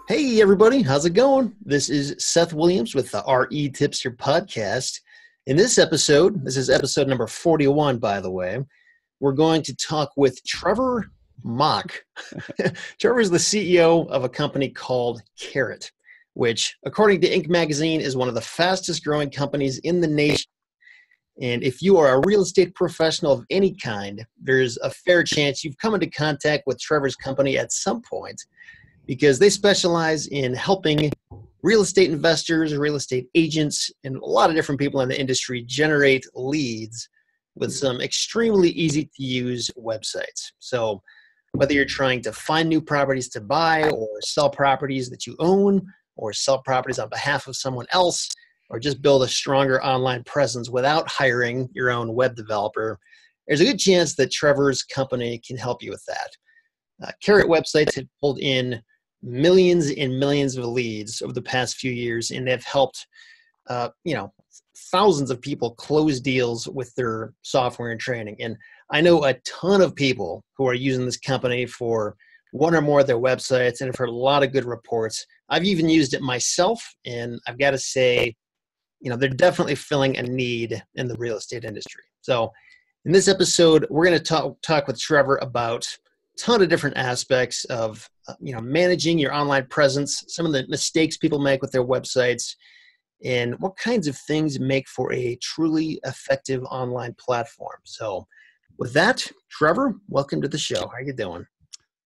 Hey everybody, how's it going? This is Seth Williams with the REtipster Podcast. In this episode, this is episode number 41, by the way, we're going to talk with Trevor Mauch. Trevor is the CEO of a company called Carrot, which, according to Inc. magazine, is one of the fastest growing companies in the nation. And if you are a real estate professional of any kind, there's a fair chance you've come into contact with Trevor's company at some point, because they specialize in helping real estate investors, real estate agents, and a lot of different people in the industry generate leads with some extremely easy to use websites. So whether you're trying to find new properties to buy or sell properties that you own or sell properties on behalf of someone else, or just build a stronger online presence without hiring your own web developer, there's a good chance that Trevor's company can help you with that. Carrot websites have pulled in millions and millions of leads over the past few years, and they've helped thousands of people close deals with their software and training. And I know a ton of people who are using this company for one or more of their websites, and I've heard a lot of good reports. I've even used it myself, and I've got to say, they're definitely filling a need in the real estate industry. So in this episode, we're going to talk with Trevor about ton of different aspects of managing your online presence, some of the mistakes people make with their websites, and what kinds of things make for a truly effective online platform. So with that, Trevor, welcome to the show. How are you doing?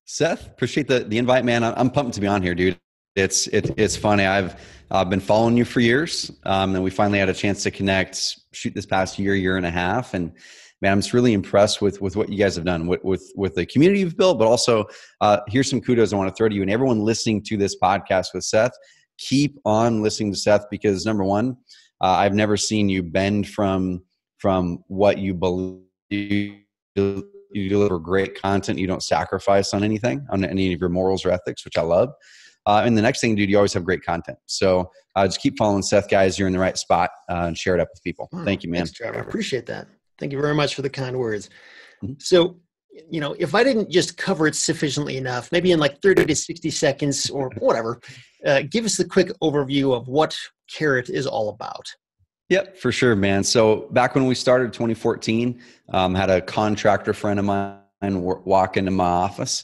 Seth, appreciate the invite, man. I'm pumped to be on here, dude. It's funny. I've been following you for years, and we finally had a chance to connect, this past year and a half, and man, I'm just really impressed with what you guys have done with the community you've built, but also here's some kudos I want to throw to you and everyone listening to this podcast with Seth. Keep on listening to Seth because number one, I've never seen you bend from what you believe. You deliver great content. You don't sacrifice on anything, on any of your morals or ethics, which I love. And the next thing, dude, you always have great content. So just keep following Seth, guys. You're in the right spot and share it up with people. Thank you, man. Thanks, Trevor. I appreciate that. Thank you very much for the kind words. Mm-hmm. So, if I didn't just cover it sufficiently enough, maybe in like 30 to 60 seconds or whatever, give us the quick overview of what Carrot is all about. Yep, for sure, man. So back when we started 2014, had a contractor friend of mine walk into my office,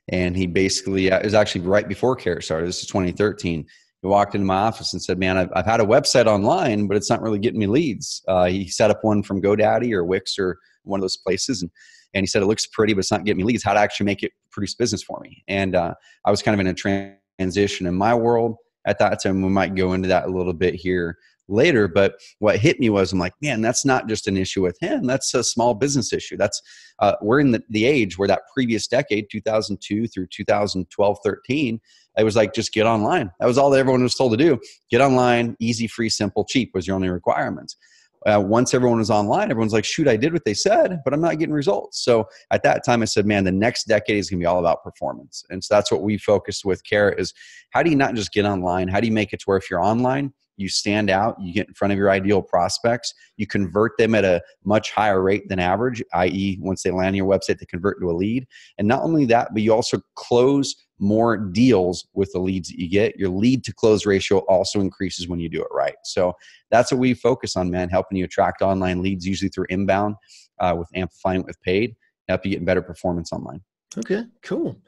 and he basically, it was actually right before Carrot started. This is 2013. He walked into my office and said, man, I've had a website online, but it's not really getting me leads. He set up one from GoDaddy or Wix or one of those places. And he said, it looks pretty, but it's not getting me leads. How to actually make it produce business for me. And I was kind of in a transition in my world at that time. We might go into that a little bit here later. But what hit me was, I'm like, man, that's not just an issue with him. That's a small business issue. That's we're in the age where that previous decade, 2002 through 2012, 13, it was like, just get online. That was all that everyone was told to do. Get online, easy, free, simple, cheap was your only requirements. Once everyone was online, everyone's like, shoot, I did what they said, but I'm not getting results. So at that time I said, man, the next decade is going to be all about performance. And so that's what we focused with Carrot is how do you not just get online? How do you make it to where if you're online, you stand out, you get in front of your ideal prospects, you convert them at a much higher rate than average, i.e. once they land on your website, they convert to a lead. And not only that, but you also close more deals with the leads that you get. Your lead to close ratio also increases when you do it right. So that's what we focus on, man, helping you attract online leads, usually through inbound, with amplifying it with paid, help you get better performance online. Okay, cool.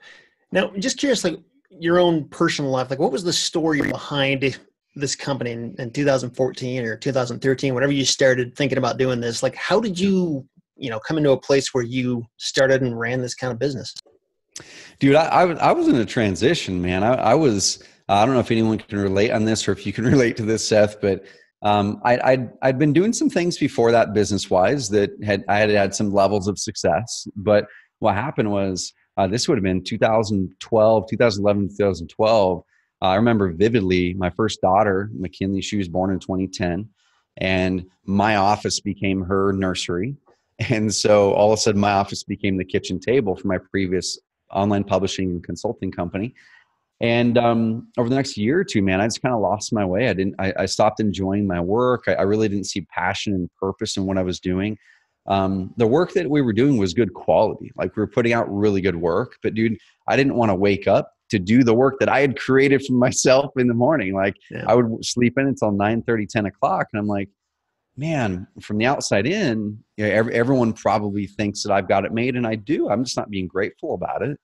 Now, just curious, like your own personal life, like what was the story behind this company in 2014 or 2013, whenever you started thinking about doing this? Like, how did you, come into a place where you started and ran this kind of business? Dude, I was in a transition, man. I was, I don't know if anyone can relate on this or if you can relate to this, Seth, but I'd been doing some things before that business-wise that I had some levels of success. But what happened was, this would have been 2012, 2011, 2012. I remember vividly my first daughter, McKinley, she was born in 2010, and my office became her nursery. And so all of a sudden my office became the kitchen table for my previous online publishing and consulting company. And over the next year or two, man, I just kind of lost my way. I stopped enjoying my work. I really didn't see passion and purpose in what I was doing. The work that we were doing was good quality. Like, we were putting out really good work, but dude, I didn't want to wake up to do the work that I had created for myself in the morning. Like I would sleep in until 9:30, 10 o'clock. And I'm like, man, from the outside in, everyone probably thinks that I've got it made, and I do. I'm just not being grateful about it.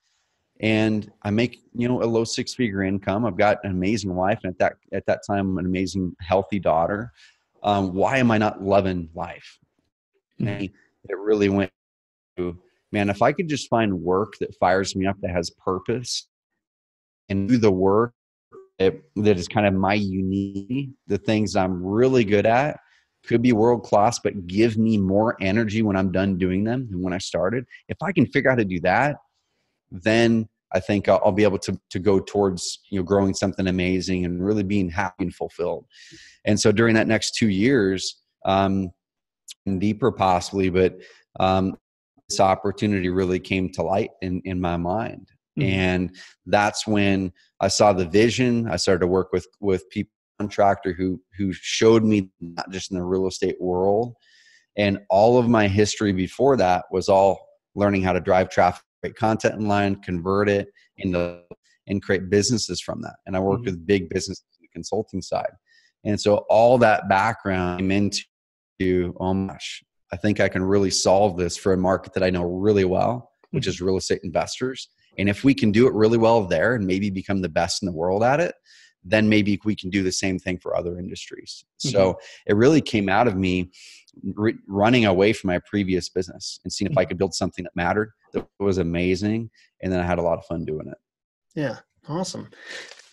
And I make, a low 6-figure income. I've got an amazing wife, and at that time, an amazing, healthy daughter. Why am I not loving life? And it really went to, man, if I could just find work that fires me up, that has purpose, and do the work that is kind of my unique, the things I'm really good at, could be world class, but give me more energy when I'm done doing them than when I started. If I can figure out how to do that, then I think I'll be able to go towards, growing something amazing and really being happy and fulfilled. And so during that next 2 years, deeper possibly, but this opportunity really came to light in my mind. And that's when I saw the vision. I started to work with people, contractor who showed me, not just in the real estate world. And all of my history before that was all learning how to drive traffic, create content online, convert it and create businesses from that. And I worked with big business consulting side. And so all that background came into, oh my gosh, I think I can really solve this for a market that I know really well, which is real estate investors. And if we can do it really well there and maybe become the best in the world at it, then maybe we can do the same thing for other industries. So it really came out of me running away from my previous business and seeing if I could build something that mattered, that was amazing. And then I had a lot of fun doing it. Yeah. Awesome.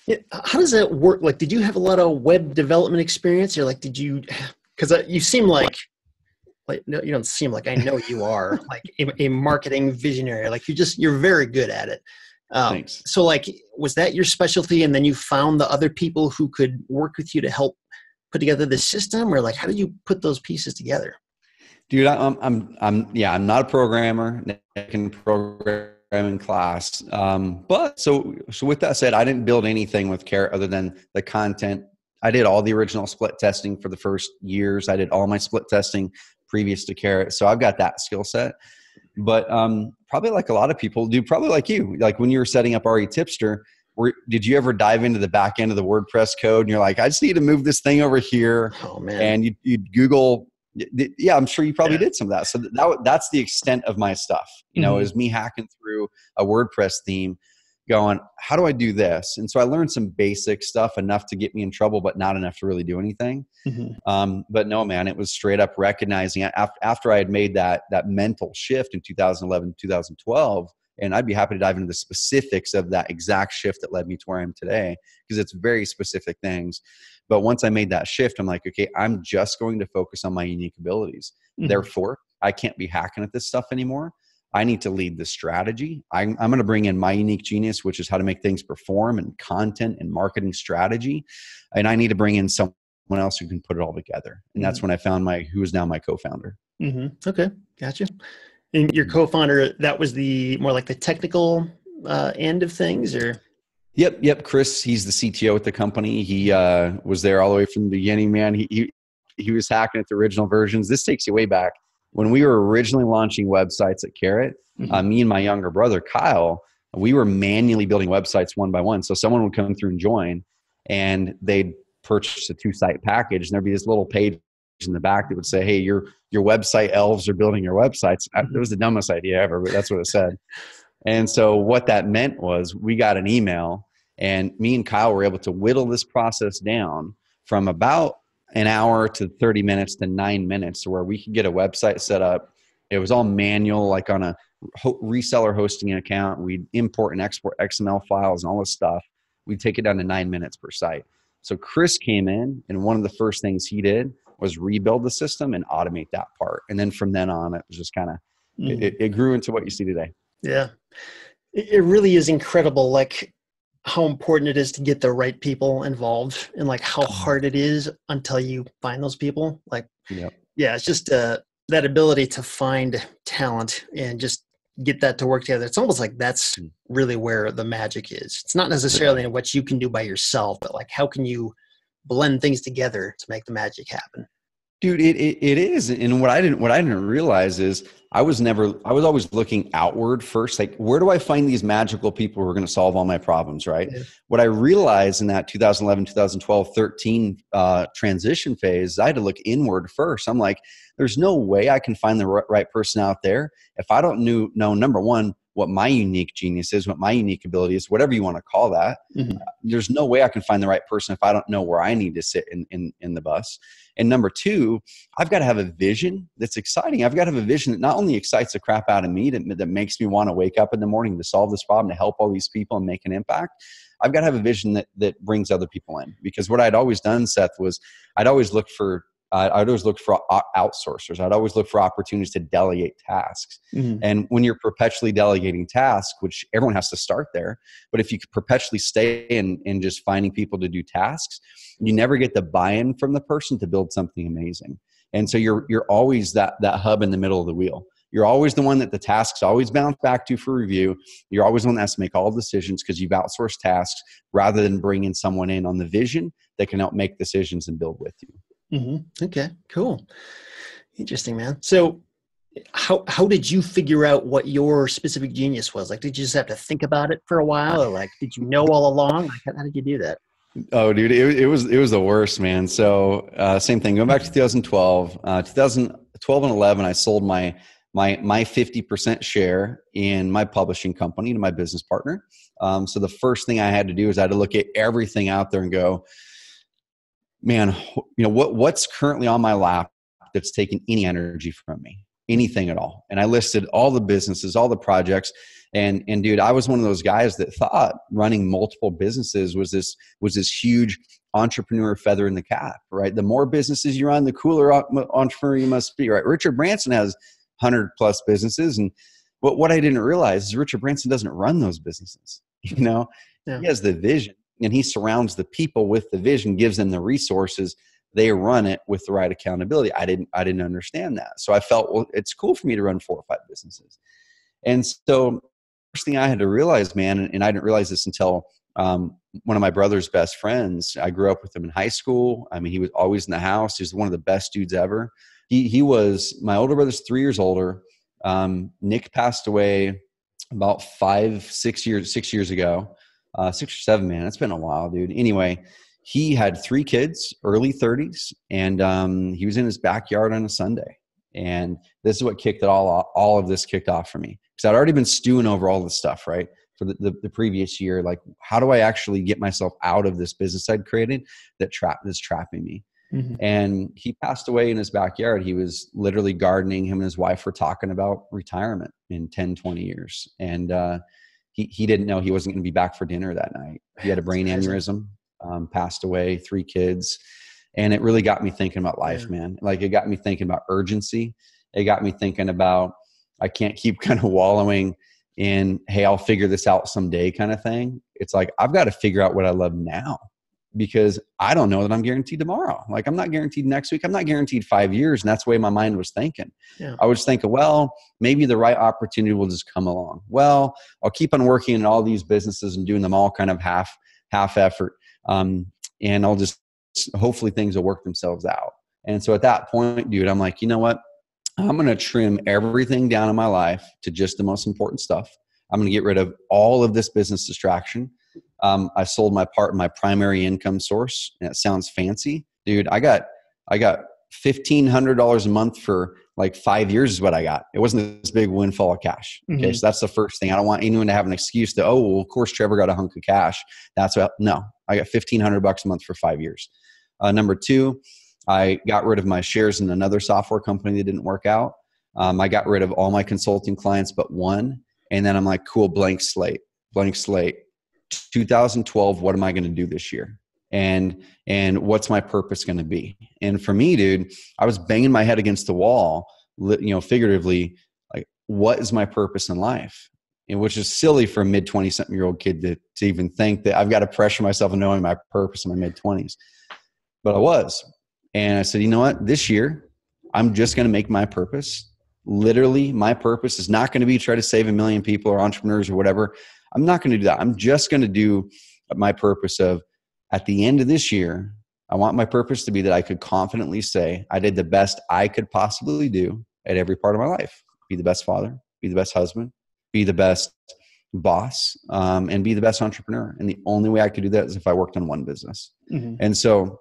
Yeah, how does that work? Like, did you have a lot of web development experience, or like, because you seem like, no, you don't seem like, I know you are like a marketing visionary. Like you're very good at it. Thanks. So like, was that your specialty? And then you found the other people who could work with you to help put together the system, or like, how did you put those pieces together? Dude, I'm not a programmer. I can program in class. But so with that said, I didn't build anything with Carrot other than the content. I did all the original split testing for the first years. I did all my split testing previous to Carrot. So I've got that skill set. But probably like a lot of people do, probably like you, like when you were setting up REtipster, did you ever dive into the back end of the WordPress code and you're like, I just need to move this thing over here? Oh man. And you'd Google. Yeah, I'm sure you probably did some of that. So that's the extent of my stuff, is me hacking through a WordPress theme going, how do I do this? And so I learned some basic stuff, enough to get me in trouble, but not enough to really do anything. But no, man, it was straight up recognizing after I had made that mental shift in 2011, 2012, and I'd be happy to dive into the specifics of that exact shift that led me to where I am today, because it's very specific things. But once I made that shift, I'm like, okay, I'm just going to focus on my unique abilities. Therefore, I can't be hacking at this stuff anymore. I need to lead the strategy. I'm going to bring in my unique genius, which is how to make things perform, and content and marketing strategy. And I need to bring in someone else who can put it all together. And that's when I found who is now my co-founder. Okay. Gotcha. And your co-founder, that was more like the technical end of things, or? Yep. Chris, he's the CTO at the company. He was there all the way from the beginning, man. He was hacking at the original versions. This takes you way back. When we were originally launching websites at Carrot, me and my younger brother, Kyle, we were manually building websites one by one. So someone would come through and join, and they'd purchase a 2-site package, and there'd be this little page in the back that would say, hey, your website elves are building your websites. It was the dumbest idea ever, but that's what it said. And so what that meant was we got an email, and me and Kyle were able to whittle this process down from about an hour to 30 minutes to 9 minutes, to where we could get a website set up. It was all manual, like on a reseller hosting account. We'd import and export XML files and all this stuff. We'd take it down to 9 minutes per site. So Chris came in, and one of the first things he did was rebuild the system and automate that part. And then from then on, it was just kind of, it grew into what you see today. Yeah. It really is incredible, like how important it is to get the right people involved, and like how hard it is until you find those people. Like, yeah, it's just that ability to find talent and just get that to work together. It's almost like that's really where the magic is. It's not necessarily what you can do by yourself, but like, how can you blend things together to make the magic happen? Dude, it is. And what I didn't realize is I was always looking outward first. Like, where do I find these magical people who are going to solve all my problems, right? Yeah. What I realized in that 2011, 2012, 13 transition phase, I had to look inward first. I'm like, there's no way I can find the right person out there if I don't know, number one, what my unique genius is, what my unique ability is, whatever you want to call that. Mm-hmm. There's no way I can find the right person if I don't know where I need to sit in the bus. And number two, I've got to have a vision that's exciting. I've got to have a vision that not only excites the crap out of me, that makes me want to wake up in the morning to solve this problem, to help all these people and make an impact. I've got to have a vision that brings other people in. Because what I'd always done, Seth, was I'd always look for outsourcers. I'd always look for opportunities to delegate tasks. Mm-hmm. And when you're perpetually delegating tasks, which everyone has to start there, but if you perpetually stay in just finding people to do tasks, you never get the buy-in from the person to build something amazing. And so you're always that hub in the middle of the wheel. You're always the one that the tasks always bounce back to for review. You're always the one that has to make all decisions because you've outsourced tasks rather than bringing someone in on the vision that can help make decisions and build with you. Mm-hmm. Okay, cool. Interesting, man. So how did you figure out what your specific genius was? Like, did you just have to think about it for a while, or like, did you know all along? Like, how did you do that? Oh, dude, it was the worst, man. So same thing, going back to 2012 and 11, I sold my 50% share in my publishing company to my business partner. So the first thing I had to do is I had to look at everything out there and go, man, what's currently on my lap that's taking any energy from me, anything at all. And I listed all the businesses, all the projects. And dude, I was one of those guys that thought running multiple businesses was this huge entrepreneur feather in the cap, right? The more businesses you run, the cooler entrepreneur you must be, right? Richard Branson has 100 plus businesses. And what I didn't realize is Richard Branson doesn't run those businesses. Yeah. He has the vision. And he surrounds the people with the vision, gives them the resources. They run it with the right accountability. I didn't understand that. So I felt, well, it's cool for me to run 4 or 5 businesses. And so first thing I had to realize, man, and I didn't realize this until one of my brother's best friends. I grew up with him in high school. I mean, he was always in the house. He was one of the best dudes ever. He was, my older brother's 3 years older. Nick passed away about 6 years ago. 6 or 7, man. It's been a while, dude. Anyway, he had 3 kids, early 30s, and he was in his backyard on a Sunday. And this is what kicked it all of this kicked off for me. Because I'd already been stewing over all this stuff, right? For the previous year. Like, how do I actually get myself out of this business I'd created that's trapping me? Mm-hmm. And he passed away in his backyard. He was literally gardening. Him and his wife were talking about retirement in 10, 20 years. And he didn't know he wasn't going to be back for dinner that night. He had a brain aneurysm, passed away, 3 kids. And it really got me thinking about life, man. Like, it got me thinking about urgency. It got me thinking about, I can't keep kind of wallowing in, hey, I'll figure this out someday kind of thing. It's like, I've got to figure out what I love now, because I don't know that I'm guaranteed tomorrow. Like, I'm not guaranteed next week. I'm not guaranteed 5 years. And that's the way my mind was thinking. Yeah. I was thinking, well, maybe the right opportunity will just come along. Well, I'll keep on working in all these businesses and doing them all kind of half effort. And I'll just, hopefully things will work themselves out. And so at that point, dude, I'm like, you know what? I'm going to trim everything down in my life to just the most important stuff. I'm going to get rid of all of this business distraction. I sold my primary income source, and it sounds fancy, dude. I got $1,500 a month for like 5 years is what I got. It wasn't this big windfall of cash. Okay. Mm-hmm. So that's the first thing. I don't want anyone to have an excuse to, oh, well, of course, Trevor got a hunk of cash. No, I got $1,500 a month for 5 years. Number 2, I got rid of my shares in another software company that didn't work out. I got rid of all my consulting clients but one. And then I'm like, cool, blank slate. 2012, what am I going to do this year? And what's my purpose going to be? And for me, dude, I was banging my head against the wall, figuratively, like, what is my purpose in life? And which is silly for a mid-20-something-year-old kid to even think that I've got to pressure myself into knowing my purpose in my mid-20s. But I was. And I said, you know what? This year, I'm just going to make my purpose. Literally, my purpose is not going to be try to save 1 million people or entrepreneurs or whatever. I'm not going to do that. I'm just going to do my purpose of, at the end of this year, I want my purpose to be that I could confidently say I did the best I could possibly do at every part of my life. Be the best father, be the best husband, be the best boss, and be the best entrepreneur. And the only way I could do that is if I worked on one business. Mm-hmm. And so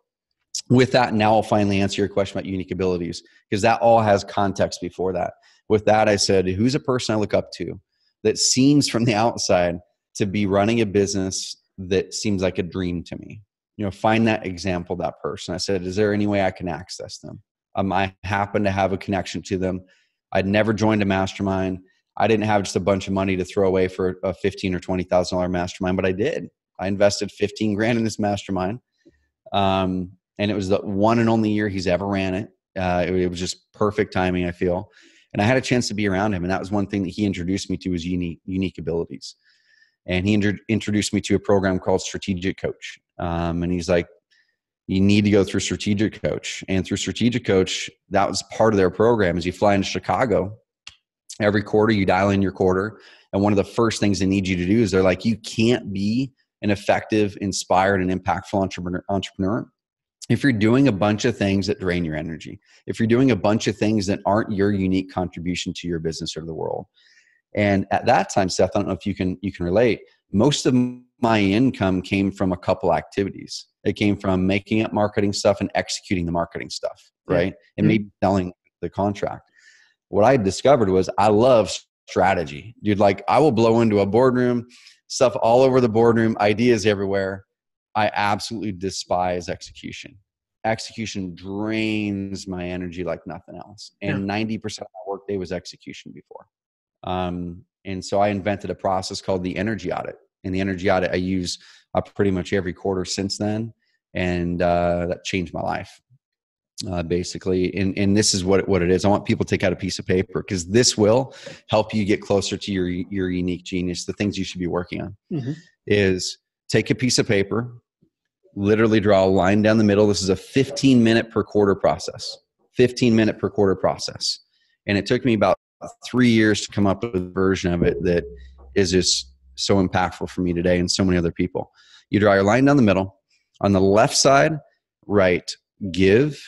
with that, now I'll finally answer your question about unique abilities, because that all has context before that. With that, I said, who's a person I look up to that seems from the outside to be running a business that seems like a dream to me? Find that example, that person. I said, is there any way I can access them? I happen to have a connection to them. I'd never joined a mastermind. I didn't have just a bunch of money to throw away for a $15,000 or $20,000 mastermind, but I did. I invested $15,000 in this mastermind. And it was the one and only year he's ever ran it. It was just perfect timing, I feel. And I had a chance to be around him. And that was one thing that he introduced me to, was unique abilities. And he introduced me to a program called Strategic Coach. And he's like, you need to go through Strategic Coach. And through Strategic Coach, that was part of their program, is you fly into Chicago. Every quarter, you dial in your quarter. And one of the first things they need you to do is they're like, you can't be an effective, inspired, and impactful entrepreneur if you're doing a bunch of things that drain your energy, if you're doing a bunch of things that aren't your unique contribution to your business or the world. And at that time, Seth, I don't know if you can relate, most of my income came from a couple activities. It came from making up marketing stuff and executing the marketing stuff, right? And maybe selling the contract. What I discovered was I love strategy. Dude, like I will blow into a boardroom, stuff all over the boardroom, ideas everywhere. I absolutely despise execution. Execution drains my energy like nothing else. And 90% of my workday was execution before. And so I invented a process called the energy audit. And the energy audit I use pretty much every quarter since then. And that changed my life, basically. And this is what it is. I want people to take out a piece of paper, because this will help you get closer to your unique genius. The things you should be working on is take a piece of paper, literally draw a line down the middle. This is a 15-minute per quarter process. 15-minute per quarter process. And it took me about 3 years to come up with a version of it that is just so impactful for me today and so many other people. You draw your line down the middle. On the left side, write give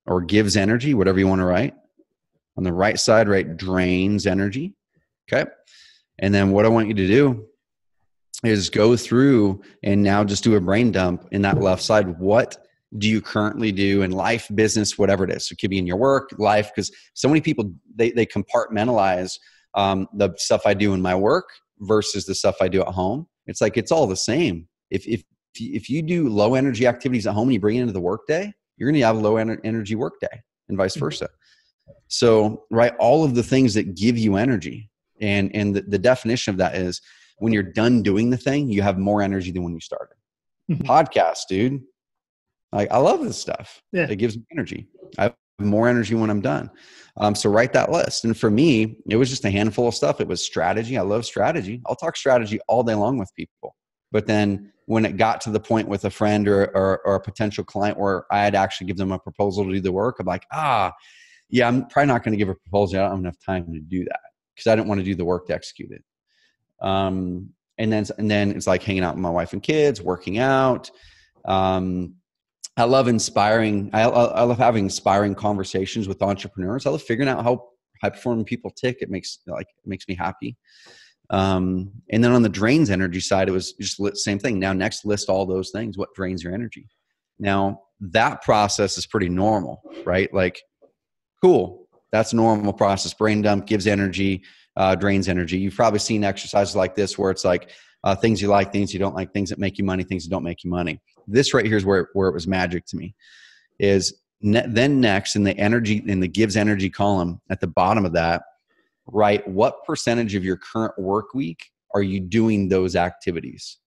or gives energy, whatever you want to write. On the right side, write drains energy. Okay. And then what I want you to do is go through and now just do a brain dump in that left side. What do you currently do in life, business, whatever it is? So it could be in your work, life, because so many people, they compartmentalize the stuff I do in my work versus the stuff I do at home. It's like, it's all the same. If you do low energy activities at home and you bring it into the workday, you're going to have a low energy workday, and vice versa. So write all of the things that give you energy. And the definition of that is, when you're done doing the thing, you have more energy than when you started. Podcast, dude. Like, I love this stuff. Yeah. It gives me energy. I have more energy when I'm done. So write that list. And for me, it was just a handful of stuff. It was strategy. I love strategy. I'll talk strategy all day long with people. But then when it got to the point with a friend or a potential client where I had actually give them a proposal to do the work, I'm like, yeah, I'm probably not going to give a proposal. I don't have enough time to do that because I didn't want to do the work to execute it. And then it's like hanging out with my wife and kids, working out. I love inspiring. I love having inspiring conversations with entrepreneurs. I love figuring out how high performing people tick. It makes me happy. And then on the drains energy side, it was just the same thing. Now next, list all those things. What drains your energy? Now that process is pretty normal, right? Like, cool. That's a normal process. Brain dump gives energy, drains energy. You've probably seen exercises like this where it's like things you like, things you don't like, things that make you money, things that don't make you money. This right here is where it was magic to me. Is then next in the energy, in the gives energy column at the bottom of that, write what percentage of your current work week are you doing those activities?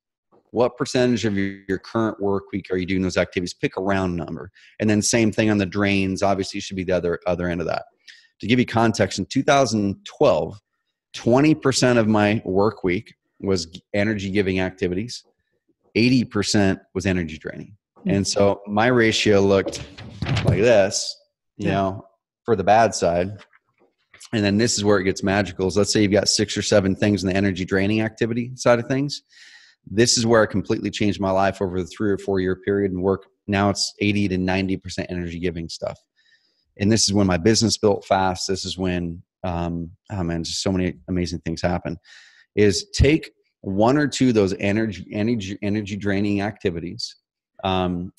What percentage of your current work week are you doing those activities? Pick a round number. And then same thing on the drains, obviously should be the other end of that. To give you context, in 2012, 20% of my work week was energy giving activities. 80% was energy draining. And so my ratio looked like this, you know, for the bad side. And then this is where it gets magical. Is let's say you've got 6 or 7 things in the energy draining activity side of things. This is where it completely changed my life over the 3 or 4 year period and work Now it's 80 to 90% energy giving stuff. And this is when my business built fast. This is when, just so many amazing things happen, is take one or two of those energy draining activities, and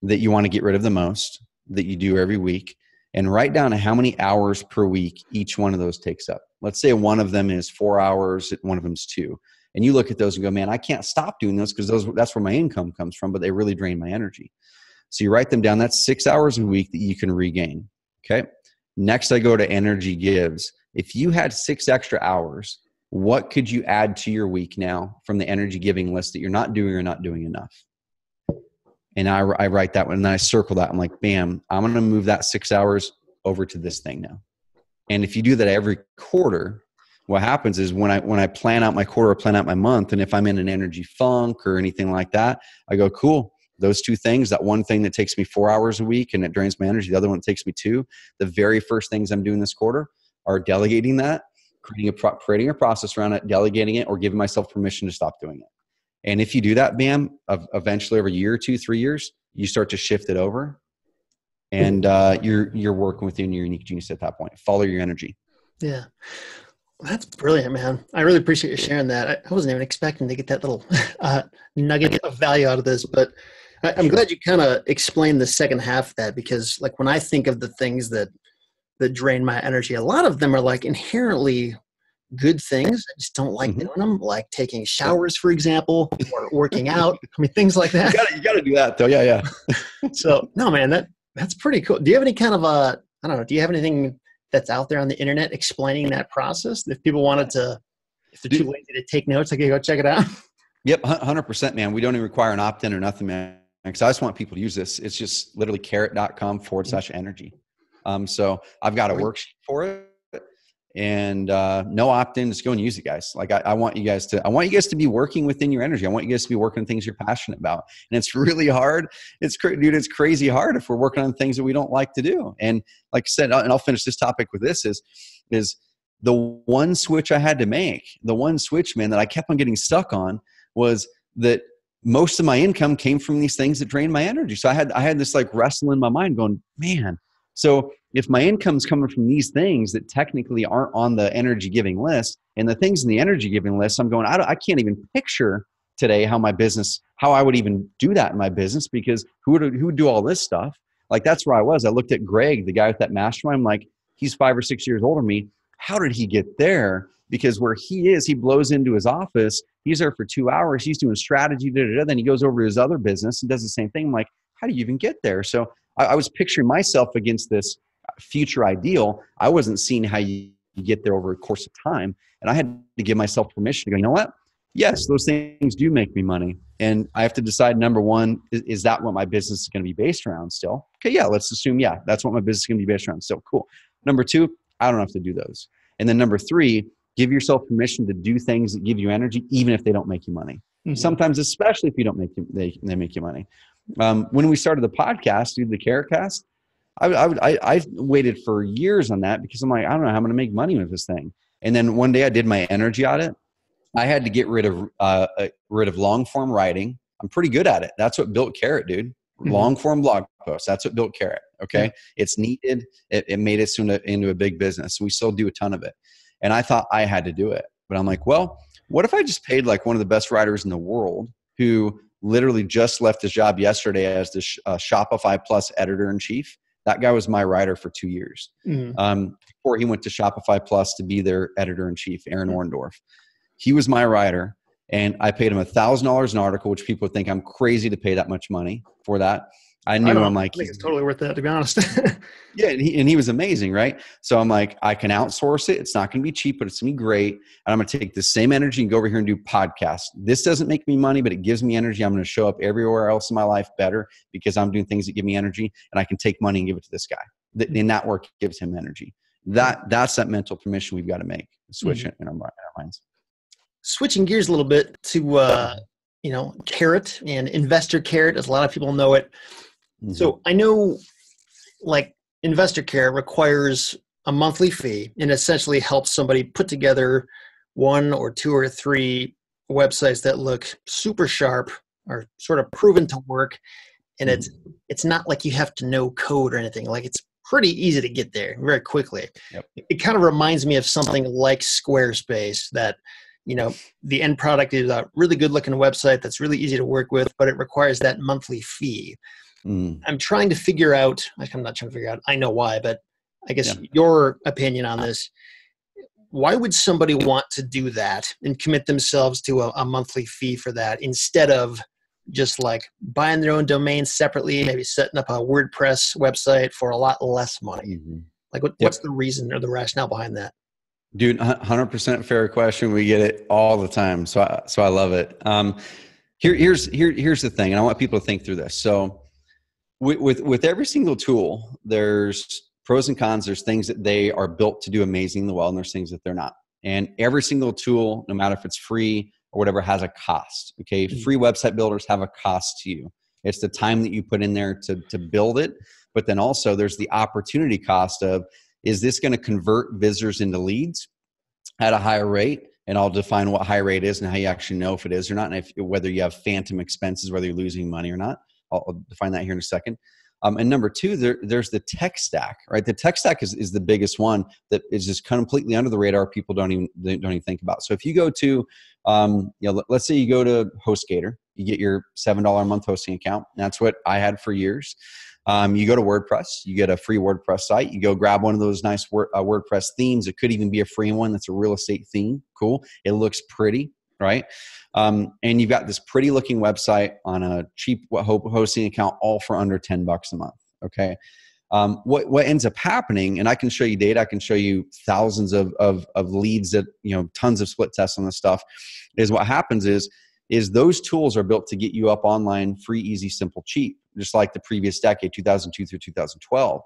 that you want to get rid of the most, that you do every week, and write down how many hours per week each one of those takes up. Let's say one of them is 4 hours, one of them is 2. And you look at those and go, man, I can't stop doing those because that's where my income comes from, but they really drain my energy. So you write them down. That's 6 hours a week that you can regain. Okay. Next, I go to energy gives. If you had 6 extra hours, what could you add to your week now from the energy giving list that you're not doing or not doing enough? And I write that one, and then I circle that. I'm like, bam, I'm going to move that 6 hours over to this thing now. And if you do that every quarter, what happens is when I plan out my quarter or plan out my month, and if I'm in an energy funk or anything like that, I go, cool, those 2 things, that one thing that takes me 4 hours a week and it drains my energy, the other one takes me 2, the very first things I'm doing this quarter are delegating that, creating a process around it, delegating it, or giving myself permission to stop doing it. And if you do that, bam, eventually over a year, 2, 3 years, you start to shift it over, and you're working within your unique genius at that point. Follow your energy. Yeah. That's brilliant, man. I really appreciate you sharing that. I wasn't even expecting to get that little nugget of value out of this, but I'm glad you kind of explained the second half of that, because like when I think of the things that drain my energy, a lot of them are like inherently good things. I just don't like doing them, like taking showers, for example, or working out. I mean, things like that. You got to do that though. Yeah. So no, man, that's pretty cool. Do you have any kind of I don't know, do you have anything that's out there on the internet explaining that process? If people wanted to, if they're too lazy to take notes, I can go check it out. Yep. 100%, man. We don't even require an opt-in or nothing, man. Because I just want people to use this. It's just literally carrot.com/energy. So I've got a worksheet for it, and no opt-in. Just go and use it, guys. Like I want you guys to be working within your energy. I want you guys to be working on things you're passionate about. And it's really hard. It's crazy hard if we're working on things that we don't like to do. And like I said, and I'll finish this topic with this, is the one switch I had to make, the one switch, man, that I kept on getting stuck on, was that most of my income came from these things that drained my energy. So I had this like wrestle in my mind going, man, so if my income's coming from these things that technically aren't on the energy giving list, and the things in the energy giving list, I'm going, I can't even picture today how I would even do that in my business, because who would do all this stuff? Like, that's where I was. I looked at Greg, the guy with that mastermind. I'm like, he's 5 or 6 years older than me. How did he get there? Because where he is, he blows into his office. He's there for 2 hours. He's doing strategy, then he goes over to his other business and does the same thing. I'm like, how do you even get there? So I was picturing myself against this future ideal. I wasn't seeing how you get there over a course of time. And I had to give myself permission to go, you know what? Yes, those things do make me money. And I have to decide, number one, is that what my business is going to be based around still? Okay, yeah, let's assume, yeah, that's what my business is going to be based around still. Cool. Number 2, I don't have to do those. And then number 3, give yourself permission to do things that give you energy, even if they don't make you money. Mm-hmm. Sometimes, especially if you don't they make you money. When we started the podcast, the Carrot Cast, I waited for years on that, because I'm like, I don't know how I'm going to make money with this thing. And then one day I did my energy audit. I had to get rid of long form writing. I'm pretty good at it. That's what built Carrot, dude. Mm-hmm. Long form blog posts. That's what built Carrot. Okay. Yeah. It's needed. It made us into a big business. We still do a ton of it. And I thought I had to do it, but I'm like, well, what if I just paid like one of the best writers in the world, who literally just left his job yesterday as the Shopify Plus editor-in-chief. That guy was my writer for 2 years. Mm-hmm. Before he went to Shopify Plus to be their editor-in-chief, Aaron Orndorff. He was my writer, and I paid him $1,000 an article, which people would think I'm crazy to pay that much money for that. I think it's totally worth that, to be honest. Yeah, and he was amazing, right? So I'm like, I can outsource it. It's not going to be cheap, but it's going to be great. And I'm going to take the same energy and go over here and do podcasts. This doesn't make me money, but it gives me energy. I'm going to show up everywhere else in my life better, because I'm doing things that give me energy, and I can take money and give it to this guy. And that work gives him energy. That's that mental permission we've got to make, switch it in our minds. Switching gears a little bit to, Carrot and Investor Carrot, as a lot of people know it. Mm-hmm. So I know, like, Investor Carrot requires a monthly fee, and essentially helps somebody put together 1 or 2 or 3 websites that look super sharp, or sort of proven to work. and it's not like you have to know code or anything. Like it's pretty easy to get there very quickly. Yep. It kind of reminds me of something like Squarespace that, the end product is a really good looking website that's really easy to work with, but it requires that monthly fee. I'm trying to figure out, I'm not trying to figure out, I know why, but I guess your opinion on this. Why would somebody want to do that and commit themselves to a monthly fee for that instead of just like buying their own domain separately, maybe setting up a WordPress website for a lot less money? Like what's the reason or the rationale behind that? Dude, 100% fair question. We get it all the time. So I love it. Here's the thing. And I want people to think through this. So with every single tool, there's pros and cons. There's things that they are built to do amazingly well, and there's things that they're not. And every single tool, no matter if it's free or whatever, has a cost. Okay, free website builders have a cost to you. It's the time that you put in there to build it. But then also there's the opportunity cost of, is this going to convert visitors into leads at a higher rate? And I'll define what high rate is and how you actually know if it is or not, and whether you have phantom expenses, whether you're losing money or not. I'll define that here in a second. And number two, there's the tech stack, right? The tech stack is the biggest one that is just completely under the radar. People don't even think about. So if you go to, let's say you go to HostGator, you get your $7 a month hosting account. That's what I had for years. You go to WordPress, you get a free WordPress site. You go grab one of those nice WordPress themes. It could even be a free one that's a real estate theme. Cool. It looks pretty, right? And you've got this pretty looking website on a cheap hosting account, all for under $10 a month. Okay. What ends up happening, and I can show you data, I can show you thousands of leads that, tons of split tests on this stuff, is what happens is those tools are built to get you up online free, easy, simple, cheap, just like the previous decade, 2002 through 2012.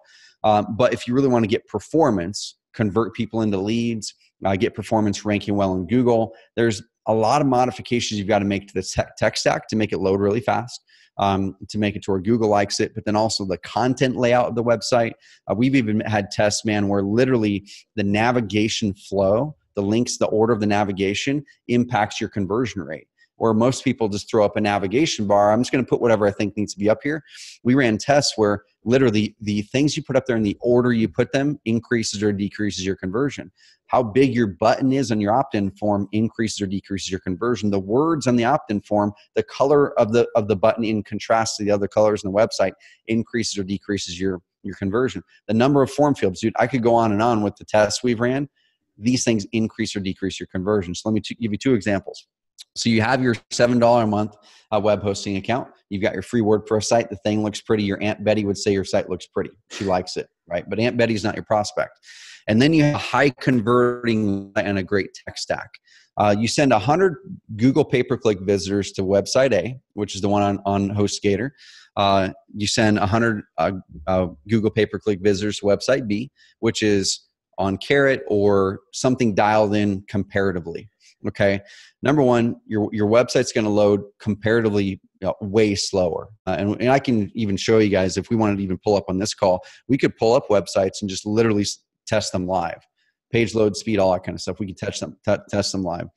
But if you really want to get performance, convert people into leads, get performance ranking well in Google, there's a lot of modifications you've got to make to the tech stack to make it load really fast, to make it to where Google likes it, but then also the content layout of the website. We've even had tests, man, where literally the navigation flow, the links, the order of the navigation impacts your conversion rate. Where most people just throw up a navigation bar. I'm just going to put whatever I think needs to be up here. We ran tests where literally the things you put up there in the order you put them increases or decreases your conversion. How big your button is on your opt-in form increases or decreases your conversion. The words on the opt-in form, the color of the button in contrast to the other colors on the website increases or decreases your conversion. The number of form fields, dude, I could go on and on with the tests we've ran. These things increase or decrease your conversion. So let me give you two examples. So you have your $7 a month web hosting account. You've got your free WordPress site. The thing looks pretty. Your Aunt Betty would say your site looks pretty. She likes it, right? But Aunt Betty's not your prospect. And then you have a high converting and a great tech stack. You send 100 Google pay-per-click visitors to website A, which is the one on HostGator. You send 100 Google pay-per-click visitors to website B, which is on Carrot or something dialed in comparatively. Okay. Number one, your website's going to load comparatively way slower. And I can even show you guys, if we wanted to even pull up on this call, we could pull up websites and just literally test them live. Page load speed, all that kind of stuff. We can test them live.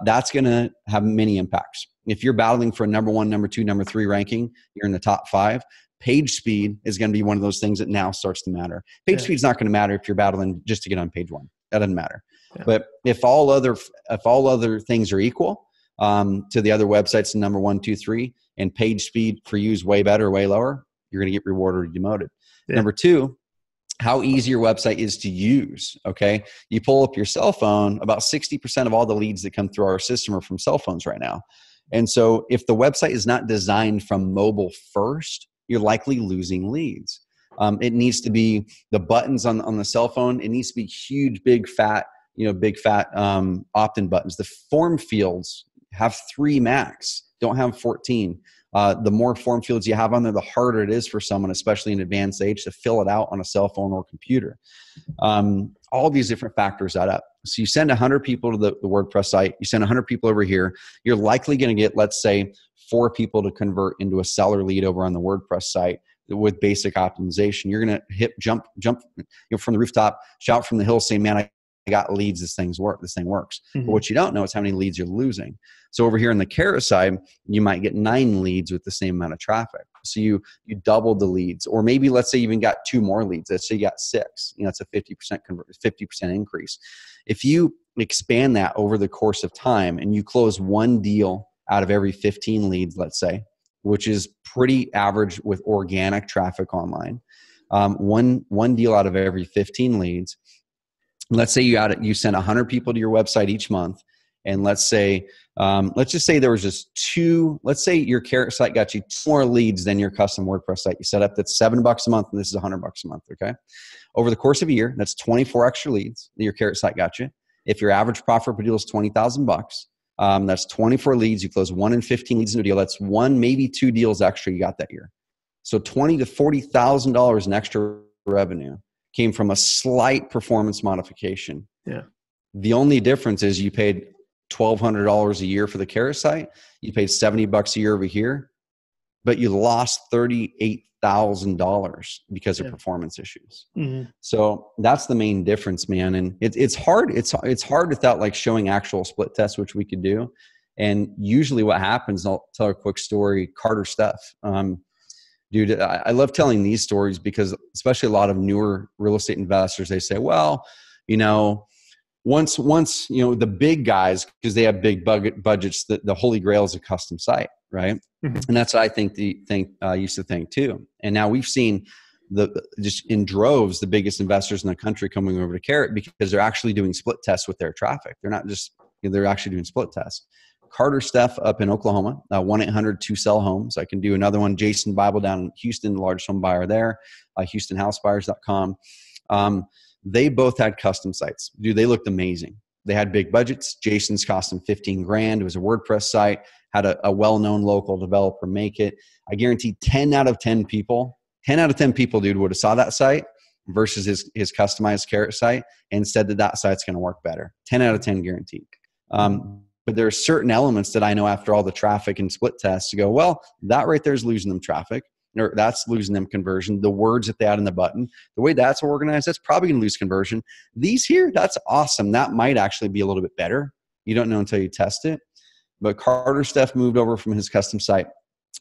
That's going to have many impacts. If you're battling for a number one, number two, number three ranking, you're in the top 5. Page speed is going to be one of those things that now starts to matter. Page speed is not going to matter if you're battling just to get on page 1. That doesn't matter. Yeah. But if all other things are equal to the other websites in number 1, 2, 3, and page speed for you is way better, way lower, you're going to get rewarded or demoted. Yeah. Number 2, how easy your website is to use. Okay, you pull up your cell phone. About 60% of all the leads that come through our system are from cell phones right now. And so, if the website is not designed from mobile first, you're likely losing leads. It needs to be the buttons on the cell phone. It needs to be huge, big, fat opt-in buttons. The form fields have 3 max, don't have 14. The more form fields you have on there, the harder it is for someone, especially in advanced age, to fill it out on a cell phone or computer. All these different factors add up. So you send 100 people to the WordPress site, you send 100 people over here, you're likely going to get, let's say, 4 people to convert into a seller lead over on the WordPress site with basic optimization. You're going to jump from the rooftop, shout from the hill, saying, man, I got leads, this thing works. Mm-hmm. But what you don't know is how many leads you're losing. So over here on the Carrot side, you might get 9 leads with the same amount of traffic. So you doubled the leads, or maybe let's say you even got 2 more leads. Let's say you got 6. It's a 50% increase. If you expand that over the course of time and you close 1 deal out of every 15 leads, let's say, which is pretty average with organic traffic online, one deal out of every 15 leads. Let's say you send 100 people to your website each month. And let's just say there was just 2, let's say your carrot site got you 2 more leads than your custom WordPress site you set up. That's $7 a month, and this is $100 a month. Okay. Over the course of a year, that's 24 extra leads that your carrot site got you. If your average profit per deal is $20,000, that's 24 leads. You close 1 in 15 leads in a deal. That's 1, maybe 2 deals extra you got that year. So $20,000 to $40,000 in extra revenue came from a slight performance modification. Yeah. The only difference is you paid $1,200 a year for the carrot site. You paid $70 a year over here, but you lost $38,000 because of performance issues. Mm-hmm. So that's the main difference, man. And it's hard. It's hard without like showing actual split tests, which we could do. And usually what happens, I'll tell a quick story, Carter stuff. Dude, I love telling these stories because especially a lot of newer real estate investors, they say, well, once the big guys, because they have big budgets, the holy grail is a custom site, right? Mm-hmm. And that's what I used to think too. And now we've seen just in droves the biggest investors in the country coming over to Carrot because they're actually doing split tests with their traffic. They're not just they're actually doing split tests. Carter Steph up in Oklahoma, 1-800-2-SELL-HOMES. I can do another one. Jason Bible down in Houston, large home buyer there, HoustonHouseBuyers.com. They both had custom sites. Dude, they looked amazing. They had big budgets. Jason's cost them $15,000. It was a WordPress site, had a well-known local developer make it. I guarantee 10 out of 10 people, dude, would have saw that site versus his customized Carrot site and said that site's going to work better. 10 out of 10 guaranteed. But there are certain elements that I know after all the traffic and split tests to go, well, that right there is losing them traffic, or that's losing them conversion. The words that they add in the button, the way that's organized, that's probably going to lose conversion. These here, that's awesome. That might actually be a little bit better. You don't know until you test it. But Carter Steph moved over from his custom site.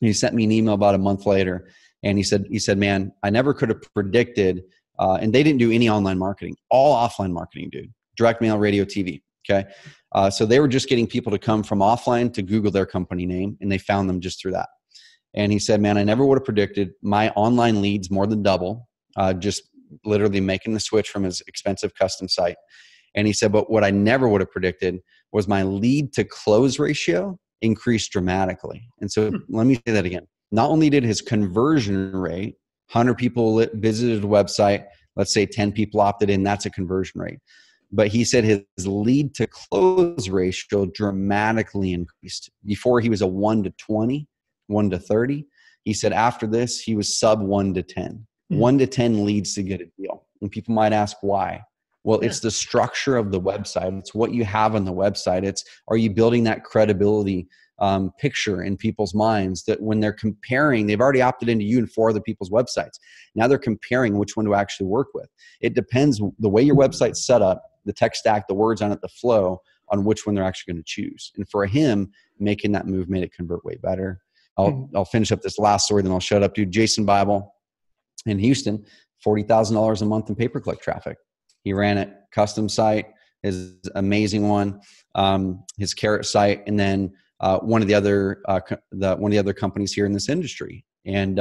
He sent me an email about a month later, and he said, man, I never could have predicted, and they didn't do any online marketing, all offline marketing, dude. Direct mail, radio, TV. Okay. So they were just getting people to come from offline to Google their company name, and they found them just through that. And he said, man, I never would have predicted my online leads more than double, just literally making the switch from his expensive custom site. And he said, but what I never would have predicted was my lead to close ratio increased dramatically. And so let me say that again. Not only did his conversion rate, 100 people visited the website, let's say 10 people opted in, that's a conversion rate. But he said his lead to close ratio dramatically increased. Before he was a 1 to 20, 1 to 30. He said after this, he was sub 1 to 10. Mm-hmm. 1 to 10 leads to get a deal. And people might ask why. Well, it's the structure of the website. It's what you have on the website. It's, are you building that credibility picture in people's minds that when they're comparing, they've already opted into you and 4 other people's websites. Now they're comparing which one to actually work with. It depends the way your website's set up, the tech stack, the words on it, the flow, on which one they're actually going to choose. And for him, making that move made it convert way better. I'll finish up this last story, then I'll shut up, dude. Jason Bible in Houston, $40,000 a month in pay-per-click traffic. He ran it, custom site, his amazing one, his Carrot site, and then one of the other companies here in this industry. And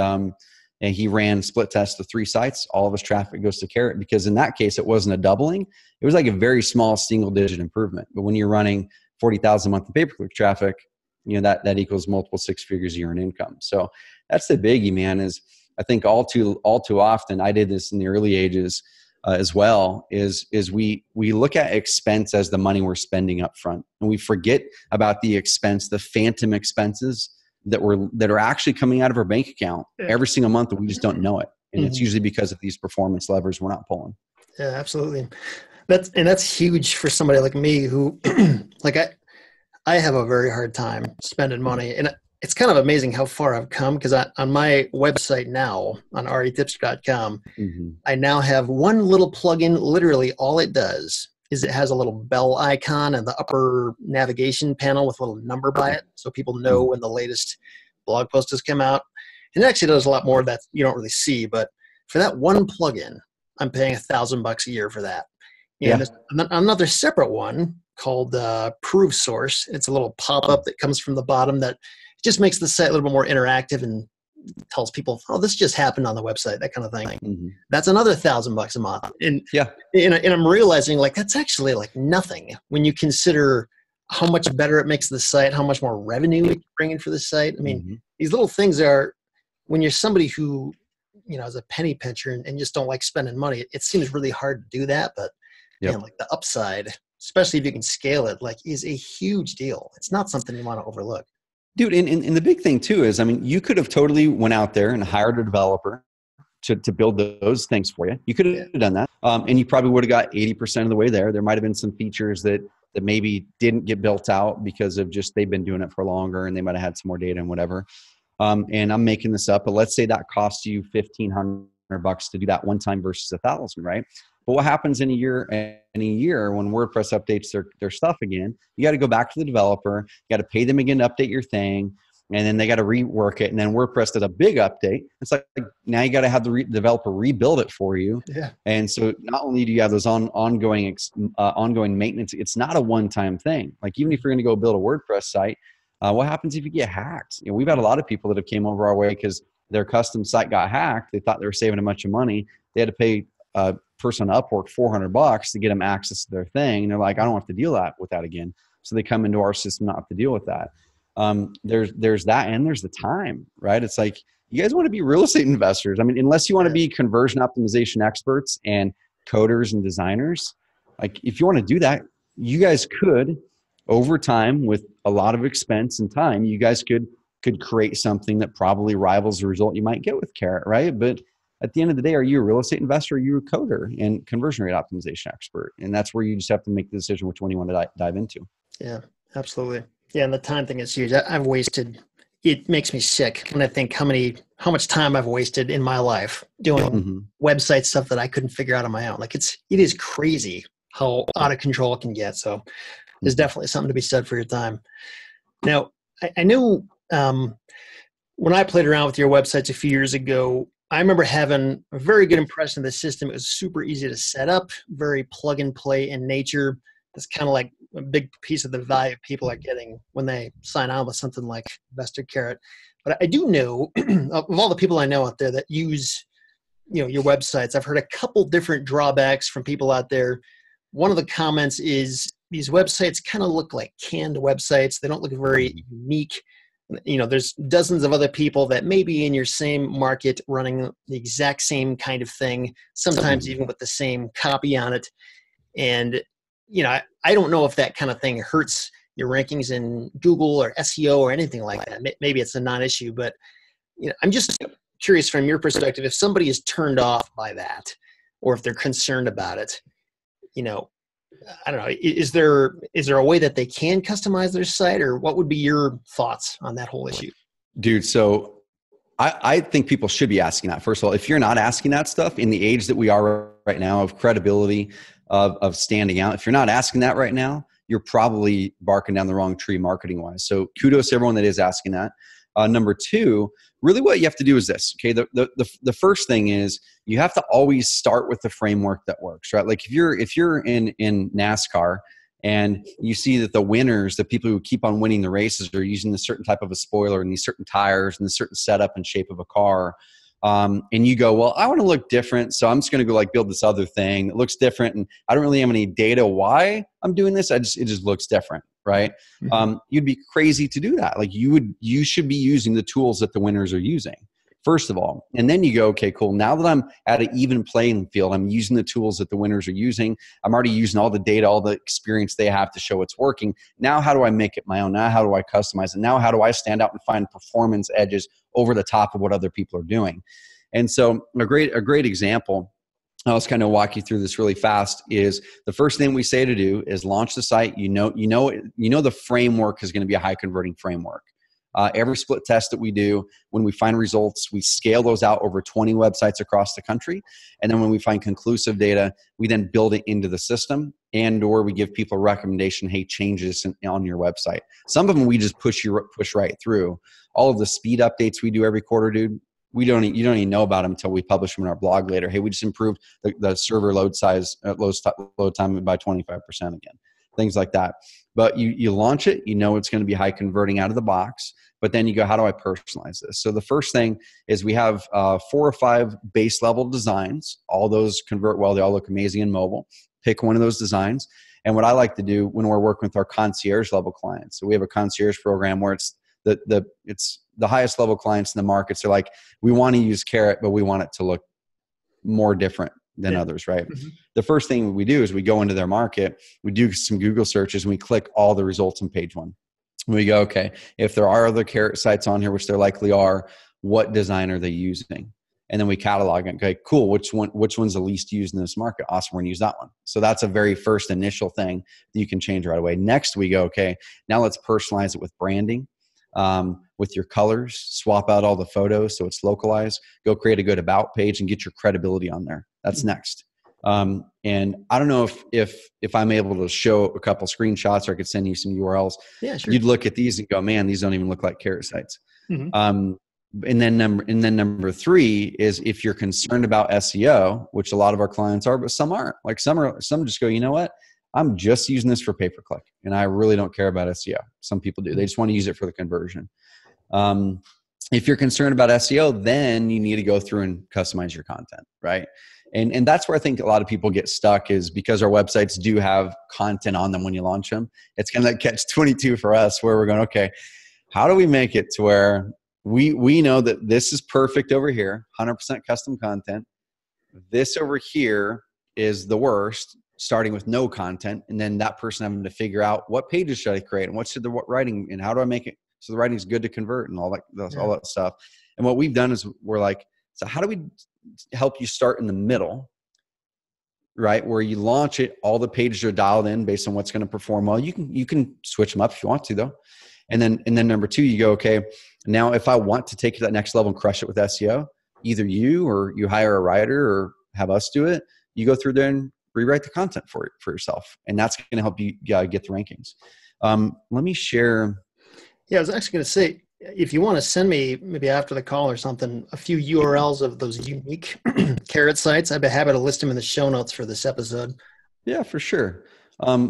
he ran split tests to 3 sites. All of his traffic goes to Carrot because in that case, it wasn't a doubling. It was like a very small single-digit improvement. But when you're running 40,000 a month in pay-per-click traffic, that equals multiple 6 figures a year in income. So that's the biggie, man. Is I think all too often, I did this in the early ages as well. Is we look at expense as the money we're spending up front, and we forget about the expense, the phantom expenses that are actually coming out of our bank account every single month, and we just don't know it. And it's usually because of these performance levers we're not pulling. Yeah, absolutely. That's huge for somebody like me who, like I have a very hard time spending money, and it's kind of amazing how far I've come because on my website now on REtipster.com, I now have one little plugin. Literally all it does is it has a little bell icon in the upper navigation panel with a little number by it, so people know when the latest blog post has come out. And it actually does a lot more that you don't really see. But for that one plugin, I'm paying $1,000 a year for that. And there's another separate one called Proof Source. It's a little pop-up that comes from the bottom that just makes the site a little bit more interactive and tells people, oh, this just happened on the website, that kind of thing. Mm-hmm. That's another $1,000 a month. And I'm realizing like that's actually like nothing when you consider how much better it makes the site, how much more revenue it can bring in for the site. I mean, these little things are, when you're somebody who, is a penny pincher and just don't like spending money, it seems really hard to do that. But man, like the upside, especially if you can scale it, like is a huge deal. It's not something you want to overlook. Dude, and the big thing too is, I mean, you could have totally went out there and hired a developer to build those things for you. You could have done that. And you probably would have got 80% of the way there. There might have been some features that maybe didn't get built out because of just they've been doing it for longer and they might have had some more data and whatever. And I'm making this up, but let's say that costs you $1,500 to do that one time versus $1,000, right? But what happens in a year when WordPress updates their stuff again? You got to go back to the developer, you got to pay them again to update your thing, and then they got to rework it. And then WordPress did a big update. It's like now you got to have the developer rebuild it for you. Yeah. And so not only do you have those ongoing maintenance, it's not a one-time thing. Like even if you're going to go build a WordPress site, what happens if you get hacked? We've had a lot of people that have came over our way because their custom site got hacked. They thought they were saving a bunch of money. They had to pay a person on Upwork $400 to get them access to their thing. And they're like, I don't have to deal with that again. So they come into our system not have to deal with that. There's that, and there's the time, right? It's like, you guys want to be real estate investors. I mean, unless you want to be conversion optimization experts and coders and designers, like if you want to do that, you guys could, over time with a lot of expense and time, you guys could create something that probably rivals the result you might get with Carrot, right? But at the end of the day, are you a real estate investor or are you a coder and conversion rate optimization expert? And that's where you just have to make the decision which one you want to dive into. Yeah, absolutely. Yeah, and the time thing is huge. I've wasted, it makes me sick when I think how much time I've wasted in my life doing website stuff that I couldn't figure out on my own. Like it is crazy how out of control it can get. So there's definitely something to be said for your time. Now, I knew when I played around with your websites a few years ago, I remember having a very good impression of the system. It was super easy to set up, very plug and play in nature. That's kind of like a big piece of the value people are getting when they sign on with something like Investor Carrot. But I do know, of all the people I know out there that use your websites, I've heard a couple different drawbacks from people out there. One of the comments is these websites kind of look like canned websites. They don't look very unique. There's dozens of other people that may be in your same market running the exact same kind of thing, sometimes even with the same copy on it. And, I don't know if that kind of thing hurts your rankings in Google or SEO or anything like that. Maybe it's a non-issue, but I'm just curious from your perspective, if somebody is turned off by that or if they're concerned about it, I don't know, is there a way that they can customize their site, or what would be your thoughts on that whole issue? Dude, so I think people should be asking that. First of all, if you're not asking that stuff in the age that we are right now of credibility, of standing out, if you're not asking that right now, you're probably barking down the wrong tree marketing wise. So kudos to everyone that is asking that. Number two, really what you have to do is this, okay? The first thing is you have to always start with the framework that works, right? Like if you're in NASCAR and you see that the winners, the people who keep on winning the races, are using this certain type of a spoiler and these certain tires and this certain setup and shape of a car, and you go, well, I want to look different, so I'm just going to go like build this other thing that looks different, and I don't really have any data why I'm doing this. It just looks different, right? You'd be crazy to do that. Like you should be using the tools that the winners are using, first of all. And then you go, okay, cool. Now that I'm at an even playing field, I'm using the tools that the winners are using. I'm already using all the data, all the experience they have to show it's working. Now, how do I make it my own? Now, how do I customize it? Now, how do I stand out and find performance edges over the top of what other people are doing? And so a great example, I'll just kind of walk you through this really fast, is the first thing we say to do is launch the site. You know the framework is going to be a high converting framework. Every split test that we do, when we find results, we scale those out over 20 websites across the country. And then when we find conclusive data, we then build it into the system, and or we give people a recommendation, hey, change this on your website. Some of them we just push right through. All of the speed updates we do every quarter, dude, you don't even know about them until we publish them in our blog later. Hey, we just improved the server load time by 25% again. Things like that. But you launch it, you know it's going to be high converting out of the box, but then you go, how do I personalize this? So the first thing is we have 4 or 5 base level designs. All those convert well. They all look amazing in mobile. Pick one of those designs. And what I like to do when we're working with our concierge level clients, so we have a concierge program where it's the highest level clients in the markets. They're like, we want to use Carrot, but we want it to look more different than others, right? Mm-hmm. The first thing we do is we go into their market, we do some Google searches, and we click all the results on page 1. And we go, okay, if there are other Carrot sites on here, which there likely are, what design are they using? And then we catalog it. Okay, cool. Which one's the least used in this market? Awesome, we're going to use that one. So that's a very first initial thing that you can change right away. Next, we go, okay, now let's personalize it with branding. With your colors, swap out all the photos so it's localized, go create a good about page and get your credibility on there. That's next. And I don't know if I'm able to show a couple screenshots, or I could send you some URLs. Yeah, sure. You'd look at these and go, man, these don't even look like Carrot sites. Mm-hmm. And then number 3 is if you're concerned about SEO, which a lot of our clients are, but some aren't. Like some just go, you know what? I'm just using this for pay-per-click, and I really don't care about SEO. Some people do. They just want to use it for the conversion. If you're concerned about SEO, then you need to go through and customize your content, right? And that's where I think a lot of people get stuck, is because our websites do have content on them when you launch them. It's kind of like catch-22 for us, where we're going, okay, how do we make it to where we know that this is perfect over here, 100% custom content. This over here is the worst, starting with no content, and then that person having to figure out what pages should I create and what writing, and how do I make it so the writing is good to convert and all that stuff. And what we've done is we're like, so how do we help you start in the middle, right? Where you launch it, all the pages are dialed in based on what's going to perform well. You can switch them up if you want to, though. And then number 2, you go, okay, now if I want to take it to that next level and crush it with SEO, either you or you hire a writer or have us do it. You go through there and rewrite the content for yourself. And that's going to help you get the rankings. Let me share. Yeah, I was actually going to say, if you want to send me, maybe after the call or something, a few URLs of those unique Carrot sites, I'd be happy to list them in the show notes for this episode. Yeah, for sure.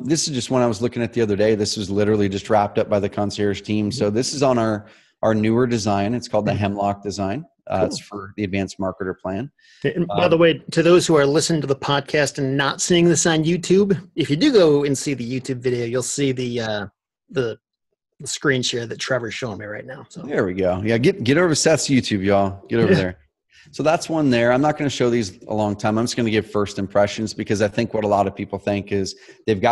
This is just one I was looking at the other day. This was literally just wrapped up by the concierge team. So this is on our newer design. It's called the Hemlock design. Cool. It's for the advanced marketer plan. And by the way, to those who are listening to the podcast and not seeing this on YouTube, if you do go and see the YouTube video, you'll see the screen share that Trevor's showing me right now. So there we go. Yeah, get over to Seth's YouTube, y'all. Get over there. So that's one there. I'm not going to show these a long time. I'm just going to give first impressions, because I think what a lot of people think is they've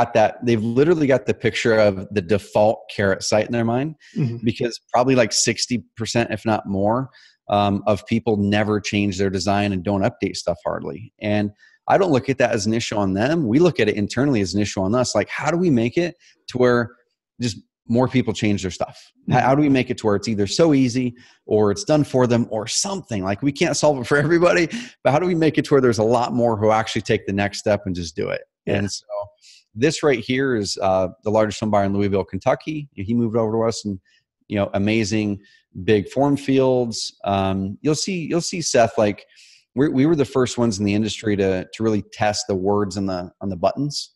literally got the picture of the default Carrot site in their mind, because probably like 60%, if not more, of people never change their design and don't update stuff hardly. And I don't look at that as an issue on them. We look at it internally as an issue on us. Like, how do we make it to where just more people change their stuff? How do we make it to where it's either so easy or it's done for them or something? Like, we can't solve it for everybody, but how do we make it to where there's a lot more who actually take the next step and just do it? Yeah. And so this right here is the largest home buyer in Louisville, Kentucky. He moved over to us, and amazing big form fields. You'll see Seth, like we were the first ones in the industry to really test the words on the buttons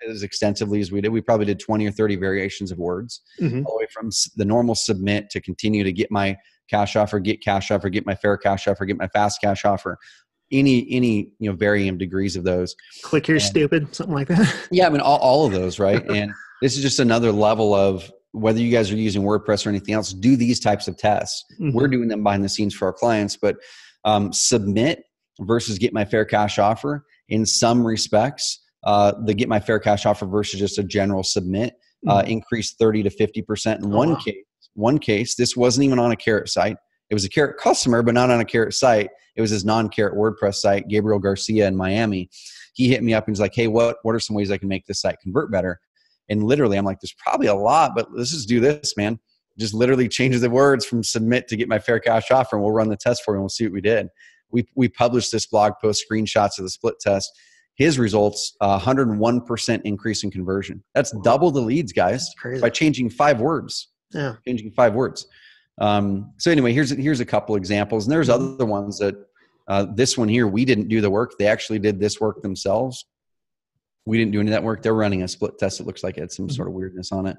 as extensively as we did. We probably did 20 or 30 variations of words, all the way from the normal submit to continue to get my cash offer, get my fair cash offer, get my fast cash offer. Any varying degrees of those. Click here, stupid, something like that. Yeah, I mean all of those, right? And this is just another level of, whether you guys are using WordPress or anything else, do these types of tests. We're doing them behind the scenes for our clients, but submit versus get my fair cash offer, in some respects, the get my fair cash offer versus just a general submit increased 30 to 50% in one case. This wasn't even on a Carrot site. It was a Carrot customer, but not on a Carrot site. It was his non-Carrot WordPress site, Gabriel Garcia in Miami. He hit me up and was like, hey, what are some ways I can make this site convert better? And literally, I'm like, there's probably a lot, but let's just do this, man. Just literally change the words from submit to get my fair cash offer, and we'll run the test for you and we'll see what we did. We published this blog post, screenshots of the split test. His results, 101% increase in conversion. That's double the leads, guys, by changing 5 words. Yeah. Changing 5 words. So anyway, here's a couple examples. And there's other ones that this one here, we didn't do the work. They actually did this work themselves. We didn't do any of that work. They're running a split test. It looks like it had some sort of weirdness on it.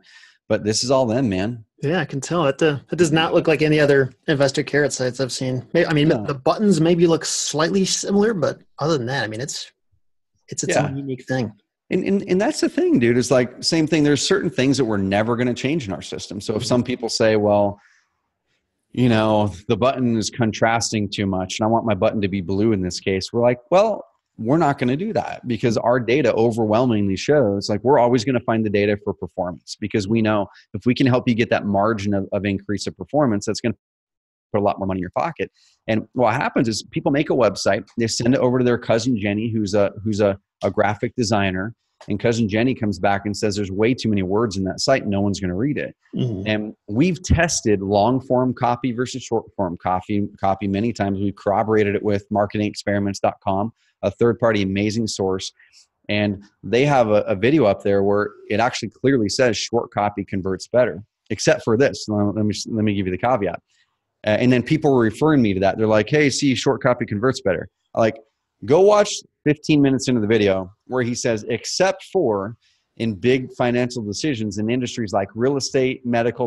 But this is all them, man. Yeah, I can tell. It does not look like any other investor carrot sites I've seen. I mean, the buttons maybe look slightly similar, but other than that, I mean, it's its own unique thing. And that's the thing, dude. It's like same thing. There's certain things that we're never going to change in our system. So if some people say, well, you know, the button is contrasting too much and I want my button to be blue in this case, we're like, well, we're not going to do that because our data overwhelmingly shows like we're always going to find the data for performance, because we know if we can help you get that margin of increase of performance, that's going to put a lot more money in your pocket. And what happens is people make a website, they send it over to their cousin Jenny, who's a graphic designer, and cousin Jenny comes back and says there's way too many words in that site, no one's going to read it. And we've tested long form copy versus short form copy many times. We've corroborated it with marketingexperiments.com, a third-party amazing source. And they have a video up there where it actually clearly says short copy converts better, except for this. Let me give you the caveat. And then people were referring me to that. They're like, hey, see, short copy converts better. Like, go watch 15 minutes into the video where he says, except for in big financial decisions in industries like real estate, medical,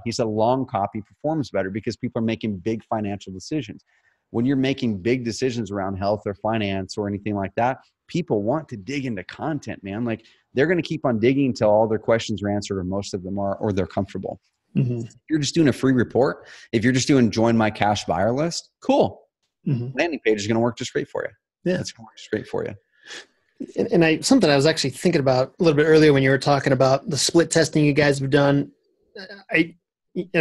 he said long copy performs better because people are making big financial decisions. When you're making big decisions around health or finance or anything like that, people want to dig into content, man. Like they're going to keep on digging until all their questions are answered, or most of them are, or they're comfortable. If you're just doing a free report, if you're just doing join my cash buyer list, cool. Landing page is going to work just great for you. Yeah, it's going to work straight for you. And something I was actually thinking about a little bit earlier when you were talking about the split testing you guys have done. I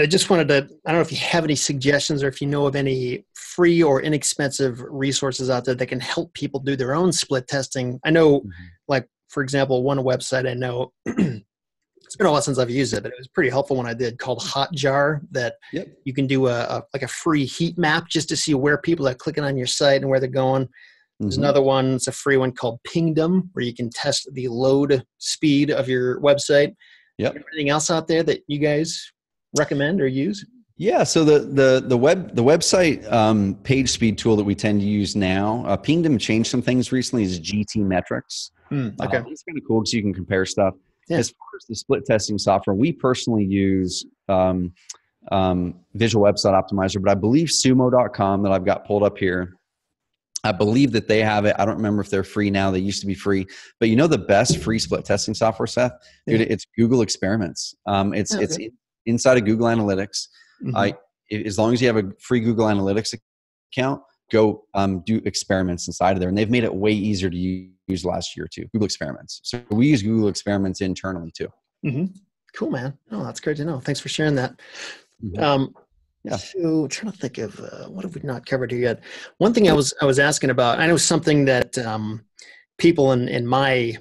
just wanted to, I don't know if you have any suggestions or if you know of any free or inexpensive resources out there that can help people do their own split testing. I know, like, for example, one website I know, it's been a while since I've used it, but it was pretty helpful when I did, called Hotjar, that you can do a free heat map just to see where people are clicking on your site and where they're going. There's another one, it's a free one called Pingdom, where you can test the load speed of your website. Anything else out there that you guys recommend or use? Yeah, so the website page speed tool that we tend to use now, Pingdom changed some things recently, is GT Metrics. Okay. It's kind of cool because you can compare stuff. As far as the split testing software, we personally use Visual Website Optimizer, but I believe sumo.com that I've got pulled up here, I believe that they have it. I don't remember if they're free now. They used to be free. But you know the best free split testing software, Seth? Dude, it's Google Experiments. It's inside of Google Analytics. As long as you have a free Google Analytics account, go do experiments inside of there. And they've made it way easier to use last year too, Google Experiments. So we use Google Experiments internally too. Cool, man. Oh, that's great to know. Thanks for sharing that. So trying to think of what have we not covered here yet. One thing I was asking about, I know something that people in my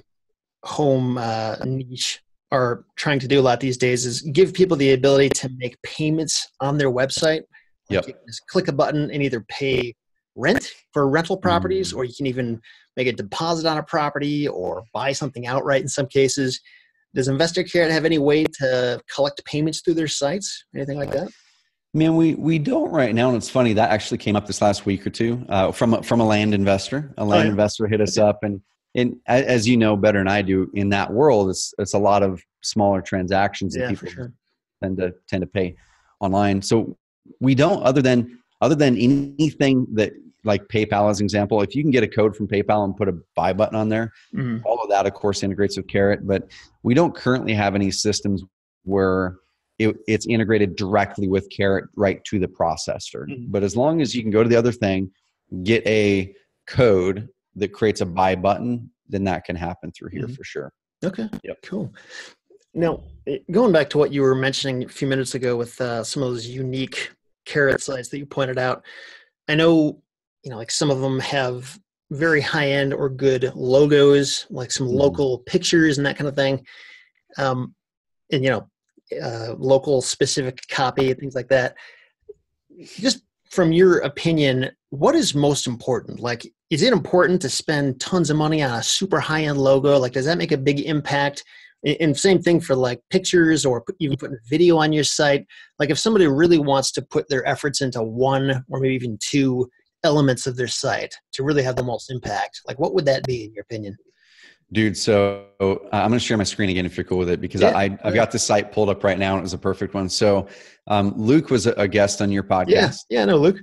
home niche are trying to do a lot these days is give people the ability to make payments on their website. Like you can just click a button and either pay rent for rental properties, or you can even make a deposit on a property or buy something outright in some cases. Does Investor Carrot have any way to collect payments through their sites? Anything like that? Man, we don't right now, and it's funny that actually came up this last week or two from a land investor. A land investor hit us up, and as you know better than I do, in that world, it's a lot of smaller transactions that people tend to pay online. So we don't, other than anything that, like PayPal as an example, if you can get a code from PayPal and put a buy button on there, all of that of course integrates with Carrot, but we don't currently have any systems where it's integrated directly with Carrot right to the processor. But as long as you can go to the other thing, get a code that creates a buy button, then that can happen through here for sure. Okay, cool. Now, going back to what you were mentioning a few minutes ago with some of those unique Carrot sites that you pointed out, I know, like some of them have very high-end or good logos, like some local pictures and that kind of thing. And, local specific copy, things like that. Just from your opinion, what is most important? Like, is it important to spend tons of money on a super high-end logo? Like, does that make a big impact? And same thing for like pictures or even putting video on your site. Like if somebody really wants to put their efforts into one or maybe even two elements of their site to really have the most impact, like what would that be in your opinion? Dude, so I'm going to share my screen again if you're cool with it, because I've got the site pulled up right now and it was a perfect one. So Luke was a guest on your podcast. Yeah, no, Luke.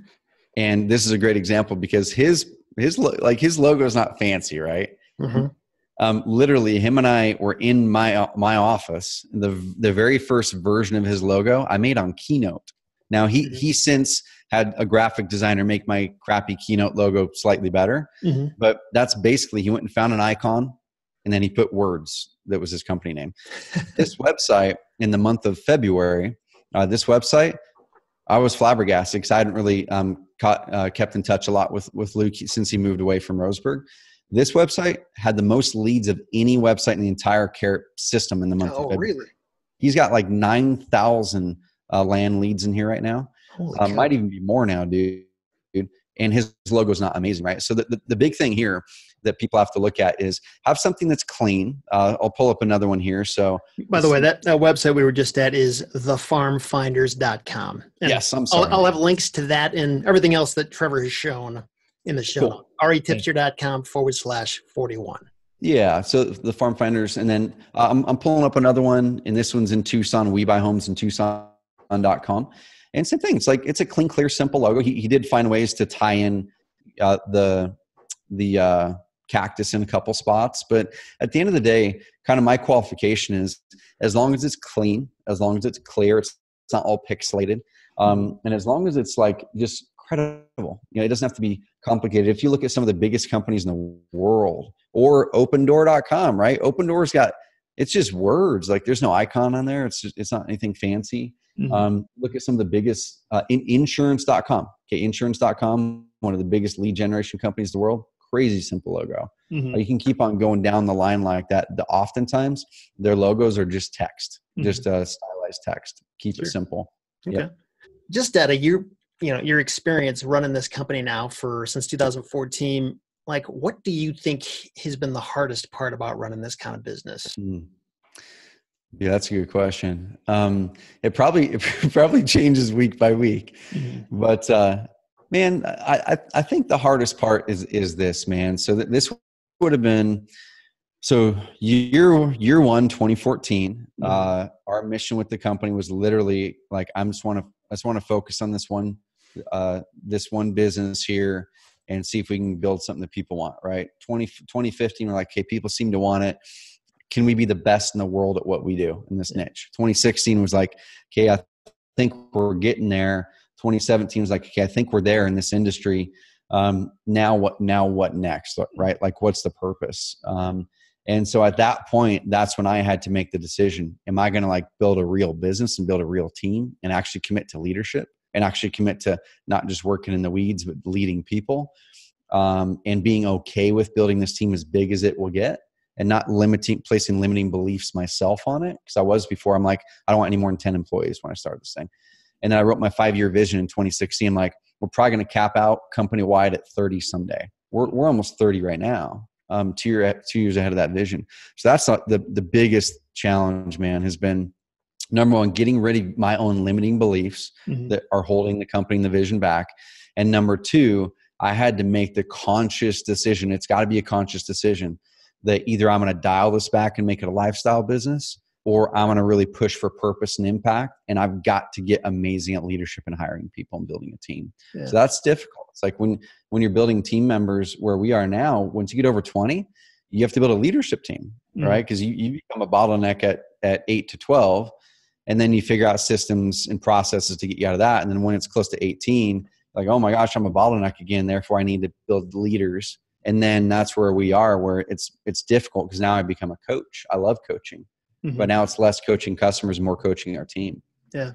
And this is a great example because his logo is not fancy, right? Mm-hmm. Literally, him and I were in my office. The very first version of his logo I made on Keynote. Now he since had a graphic designer make my crappy Keynote logo slightly better, but that's basically he went and found an icon, and then he put words. That was his company name. This website in the month of February, this website, I was flabbergasted because I hadn't really kept in touch a lot with Luke since he moved away from Roseburg. This website had the most leads of any website in the entire Carrot system in the month of February. Really? He's got like 9,000 land leads in here right now. Might even be more now, dude. And his logo is not amazing, right? So the big thing here that people have to look at is have something that's clean. I'll pull up another one here. So, by the way, that website we were just at is thefarmfinders.com. And yes, I'm sorry. I'll have links to that and everything else that Trevor has shown in the show. Cool. REtipster.com/41. Yeah, so the Farm Finders, and then I'm pulling up another one, and this one's in Tucson. We buy homes in Tucson.com. And same thing. It's a clean, clear, simple logo. He did find ways to tie in the cactus in a couple spots. But at the end of the day, kind of my qualification is as long as it's clean, as long as it's clear, it's not all pixelated, and as long as it's like just credible. It doesn't have to be complicated. If you look at some of the biggest companies in the world, or opendoor.com, right? Opendoor's it's just words. Like there's no icon on there. It's not anything fancy. Look at some of the biggest insurance.com. Okay, insurance.com, one of the biggest lead generation companies in the world. Crazy simple logo. You can keep on going down the line like that. Oftentimes their logos are just text, just stylized text. Keep it simple. Okay. Yep. Just out of your experience running this company now since 2014, like what do you think has been the hardest part about running this kind of business? Yeah, that's a good question. It probably changes week by week, but man, I think the hardest part is this, man. So this would have been year one, 2014. Our mission with the company was literally like I just want to focus on this one business here and see if we can build something that people want. Right? 2015, we're like, okay, people seem to want it. Can we be the best in the world at what we do in this niche? 2016 was like, okay, I think we're getting there. 2017 was like, okay, I think we're there in this industry. Now what next? Right? Like, what's the purpose? And so at that point, that's when I had to make the decision. Am I going to like build a real business and build a real team and actually commit to leadership and actually commit to not just working in the weeds, but leading people, and being okay with building this team as big as it will get? And not placing limiting beliefs myself on it. Because I was before, I'm like, I don't want any more than 10 employees when I started this thing. And then I wrote my 5-year vision in 2016. I'm like, we're probably going to cap out company wide at 30 someday. We're almost 30 right now. 2 years ahead of that vision. So that's the biggest challenge, man, has been number one, getting rid of my own limiting beliefs that are holding the company and the vision back. And number two, I had to make the conscious decision. It's got to be a conscious decision that either I'm going to dial this back and make it a lifestyle business, or I'm going to really push for purpose and impact. And I've got to get amazing at leadership and hiring people and building a team. Yeah. So that's difficult. It's like when you're building team members where we are now, once you get over 20, you have to build a leadership team, right? Because you become a bottleneck at 8 to 12, and then you figure out systems and processes to get you out of that. And then when it's close to 18, like, oh my gosh, I'm a bottleneck again. Therefore, I need to build leaders. And then that's where we are, where it's difficult because now I become a coach. I love coaching, but now it's less coaching customers, more coaching our team. Yeah.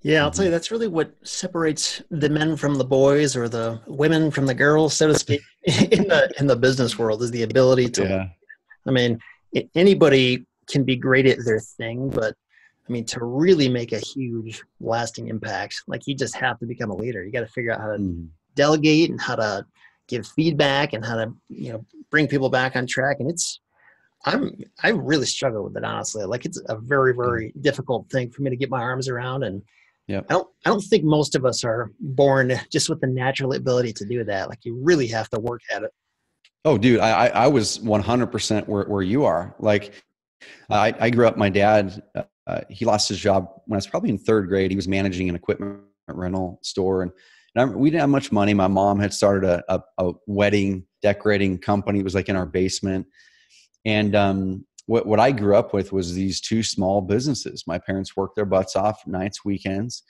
Yeah. I'll tell you, that's really what separates the men from the boys or the women from the girls, so to speak, in the business world is the ability to, I mean, anybody can be great at their thing, but I mean, to really make a huge lasting impact, like you just have to become a leader. You got to figure out how to delegate and how to give feedback and how to, bring people back on track. And I really struggle with it, honestly. Like it's a very, very difficult thing for me to get my arms around. And Yep. I don't think most of us are born just with the natural ability to do that. Like you really have to work at it. Oh, dude, I was 100% where you are. Like I grew up, my dad, he lost his job when I was probably in third grade. He was managing an equipment rental store. And we didn't have much money. My mom had started a wedding decorating company. It was like in our basement. And what I grew up with was these two small businesses. My parents worked their butts off nights, weekends.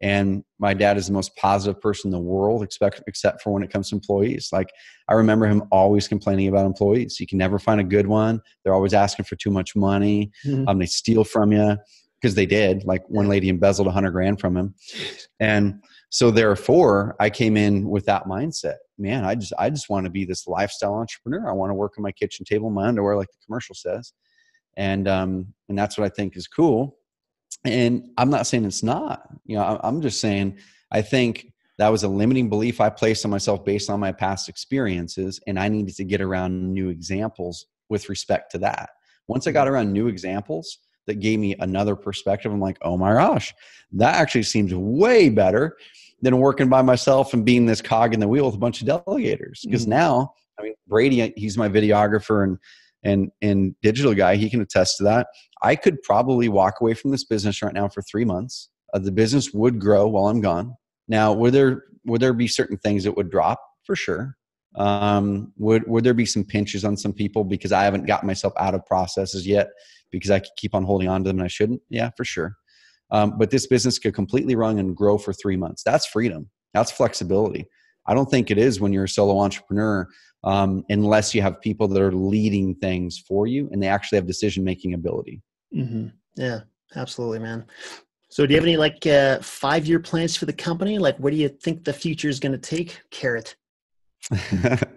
And my dad is the most positive person in the world, except for when it comes to employees. Like I remember him always complaining about employees. You can never find a good one. They're always asking for too much money. They steal from you, because they did. Like one lady embezzled $100,000 from him. And so therefore I came in with that mindset. Man, I just want to be this lifestyle entrepreneur. I want to work on my kitchen table in my underwear, like the commercial says. And that's what I think is cool. And I'm not saying it's not, I'm just saying, I think that was a limiting belief I placed on myself based on my past experiences. And I needed to get around new examples with respect to that. Once I got around new examples that gave me another perspective, I'm like, oh my gosh, that actually seems way better than working by myself and being this cog in the wheel with a bunch of delegators. Because now, I mean, Brady, he's my videographer and digital guy. He can attest to that. I could probably walk away from this business right now for 3 months. The business would grow while I'm gone. Now, would there be certain things that would drop? For sure. Would there be some pinches on some people because I haven't gotten myself out of processes yet because I could keep on holding on to them and I shouldn't? Yeah, for sure. But this business could completely run and grow for 3 months. That's freedom. That's flexibility. I don't think it is when you're a solo entrepreneur, unless you have people that are leading things for you and they actually have decision-making ability. Yeah, absolutely, man. So do you have any 5-year plans for the company? Like, where do you think the future is going to take Carrot? Man,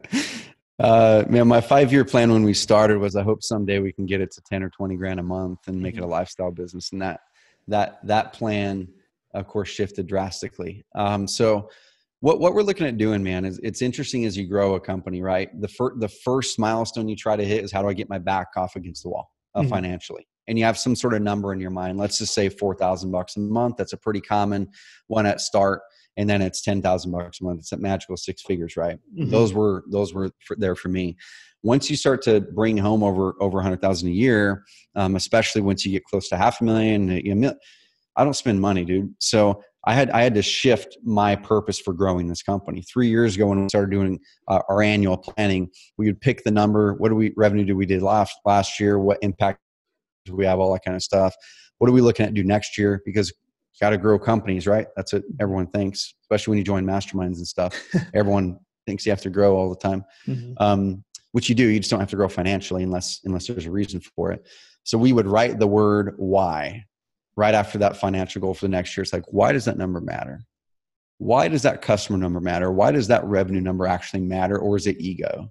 my 5-year plan when we started was I hope someday we can get it to 10 or 20 grand a month and make it a lifestyle business. And that plan, of course, shifted drastically. So what we're looking at doing, man, is it's interesting as you grow a company, right? The first milestone you try to hit is how do I get my back off against the wall financially? And you have some sort of number in your mind. Let's just say $4,000 a month. That's a pretty common one at start. And then it's $10,000 a month. It's a magical 6 figures, right? Those were there for me. Once you start to bring home over 100,000 a year, especially once you get close to $500,000, I don't spend money, dude. So I had to shift my purpose for growing this company. 3 years ago, when we started doing our annual planning, we would pick the number. What revenue did we did last year? What impact do we have? All that kind of stuff. What are we looking at do next year? Because you got to grow companies, right? That's what everyone thinks, especially when you join masterminds and stuff. Everyone thinks you have to grow all the time, which you do. You just don't have to grow financially unless there's a reason for it. So we would write the word why right after that financial goal for the next year. It's like, why does that number matter? Why does that customer number matter? Why does that revenue number actually matter? Or is it ego?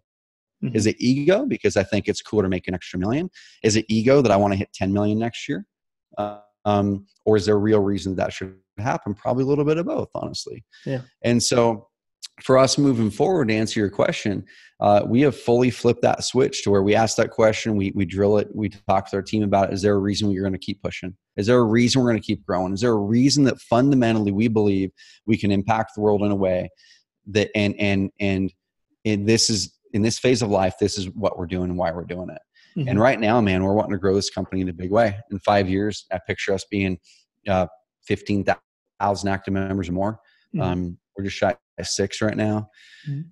Is it ego because I think it's cool to make an extra million? Is it ego that I want to hit 10 million next year? Or is there a real reason that should happen? Probably a little bit of both, honestly. Yeah. And so for us moving forward, to answer your question, we have fully flipped that switch to where we ask that question, we drill it, we talk with our team about, is there a reason we're going to keep pushing? Is there a reason we're going to keep growing? Is there a reason that fundamentally we believe we can impact the world in a way that, and this is, in this phase of life, this is what we're doing and why we're doing it. And right now, man, we're wanting to grow this company in a big way. In 5 years, I picture us being 15,000 active members or more. We're just shy of 6 right now.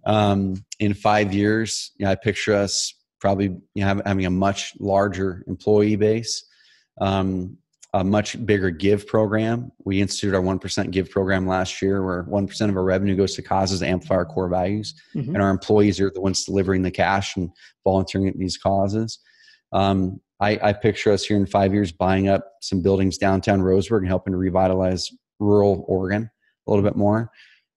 In 5 years, I picture us probably having a much larger employee base, a much bigger give program. We instituted our 1% give program last year, where 1% of our revenue goes to causes that amplify our core values. And our employees are the ones delivering the cash and volunteering at these causes. I picture us here in 5 years buying up some buildings downtown Roseburg and helping to revitalize rural Oregon a little bit more.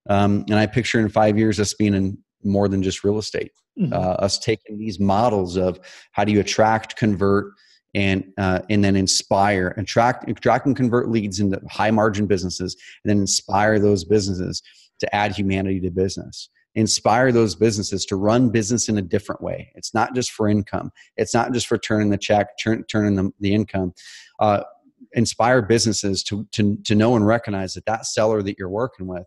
And I picture in 5 years us being in more than just real estate, us taking these models of how do you attract, convert, and then inspire, attract and convert leads into high margin businesses, and then inspire those businesses to add humanity to business. Inspire those businesses to run business in a different way. It's not just for income. It's not just for turning the check, turning the income. Inspire businesses to know and recognize that seller that you're working with,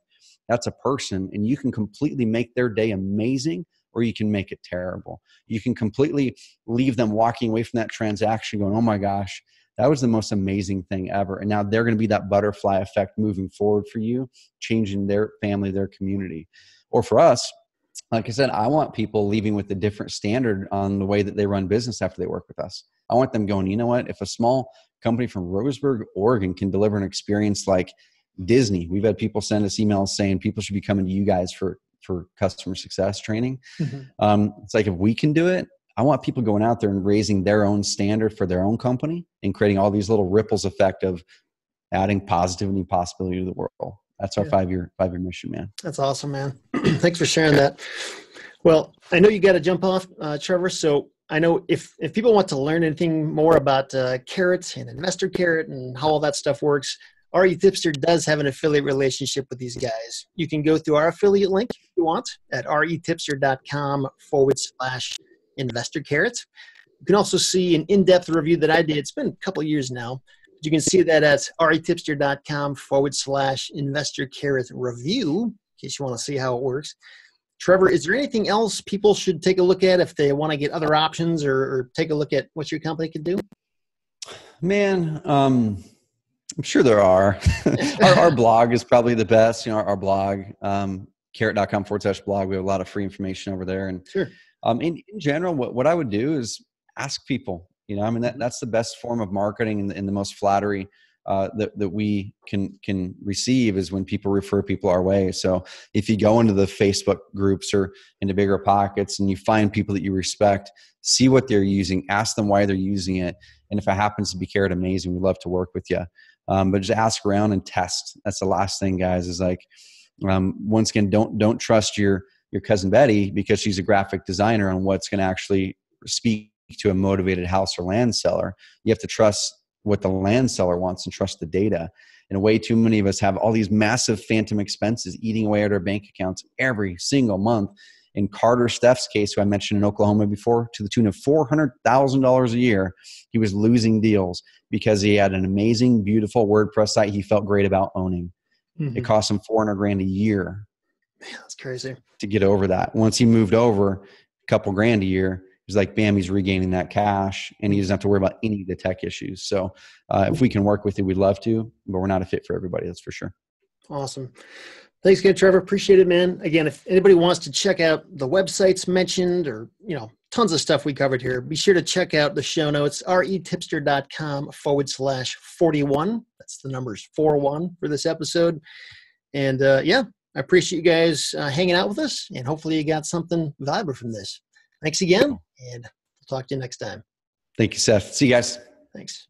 that's a person, and you can completely make their day amazing, or you can make it terrible. You can completely leave them walking away from that transaction going, oh my gosh, that was the most amazing thing ever. And now they're going to be that butterfly effect moving forward for you, changing their family, their community. Or for us, like I said, I want people leaving with a different standard on the way that they run business after they work with us. I want them going, you know what? If a small company from Roseburg, Oregon can deliver an experience like Disney, we've had people send us emails saying people should be coming to you guys for customer success training. Mm-hmm. It's like, if we can do it, I want people going out there and raising their own standard for their own company and creating all these little ripples effect of adding positivity and possibility to the world. That's our 5-year mission, man. That's awesome, man. Thanks for sharing that. Well, I know you got to jump off, Trevor. So I know if people want to learn anything more about Carrot and Investor Carrot and how all that stuff works, REtipster does have an affiliate relationship with these guys. You can go through our affiliate link if you want at retipster.com/Investor Carrot. You can also see an in-depth review that I did. It's been a couple of years now. You can see that at retipster.com/Investor Carrot review, in case you want to see how it works. Trevor, is there anything else people should take a look at if they want to get other options or take a look at what your company can do? Man, I'm sure there are. Our blog is probably the best. Our blog, carrot.com/blog. We have a lot of free information over there. And sure. In general, what I would do is ask people. That's the best form of marketing and the most flattery that we can receive is when people refer people our way. So if you go into the Facebook groups or into Bigger Pockets and you find people that you respect, see what they're using, ask them why they're using it. And if it happens to be Carrot, amazing, we'd love to work with you. But just ask around and test. That's the last thing, guys, is like, once again, don't trust your cousin Betty because she's a graphic designer on what's going to actually speak to a motivated house or land seller. You have to trust what the land seller wants and trust the data. And way too many of us have all these massive phantom expenses eating away at our bank accounts every single month. In Carter Steff's case, who I mentioned in Oklahoma before, to the tune of $400,000 a year, he was losing deals because he had an amazing, beautiful WordPress site he felt great about owning. Mm-hmm. It cost him $400,000 a year. Man, that's crazy. To get over that. Once he moved over, a couple grand a year, he's like, bam, he's regaining that cash and he doesn't have to worry about any of the tech issues. So if we can work with you, we'd love to, but we're not a fit for everybody. That's for sure. Awesome. Thanks again, Trevor. Appreciate it, man. Again, if anybody wants to check out the websites mentioned or, tons of stuff we covered here, be sure to check out the show notes, retipster.com/41. That's the numbers 41 for this episode. And I appreciate you guys hanging out with us, and hopefully you got something valuable from this. Thanks again, and we'll talk to you next time. Thank you, Seth. See you guys. Thanks.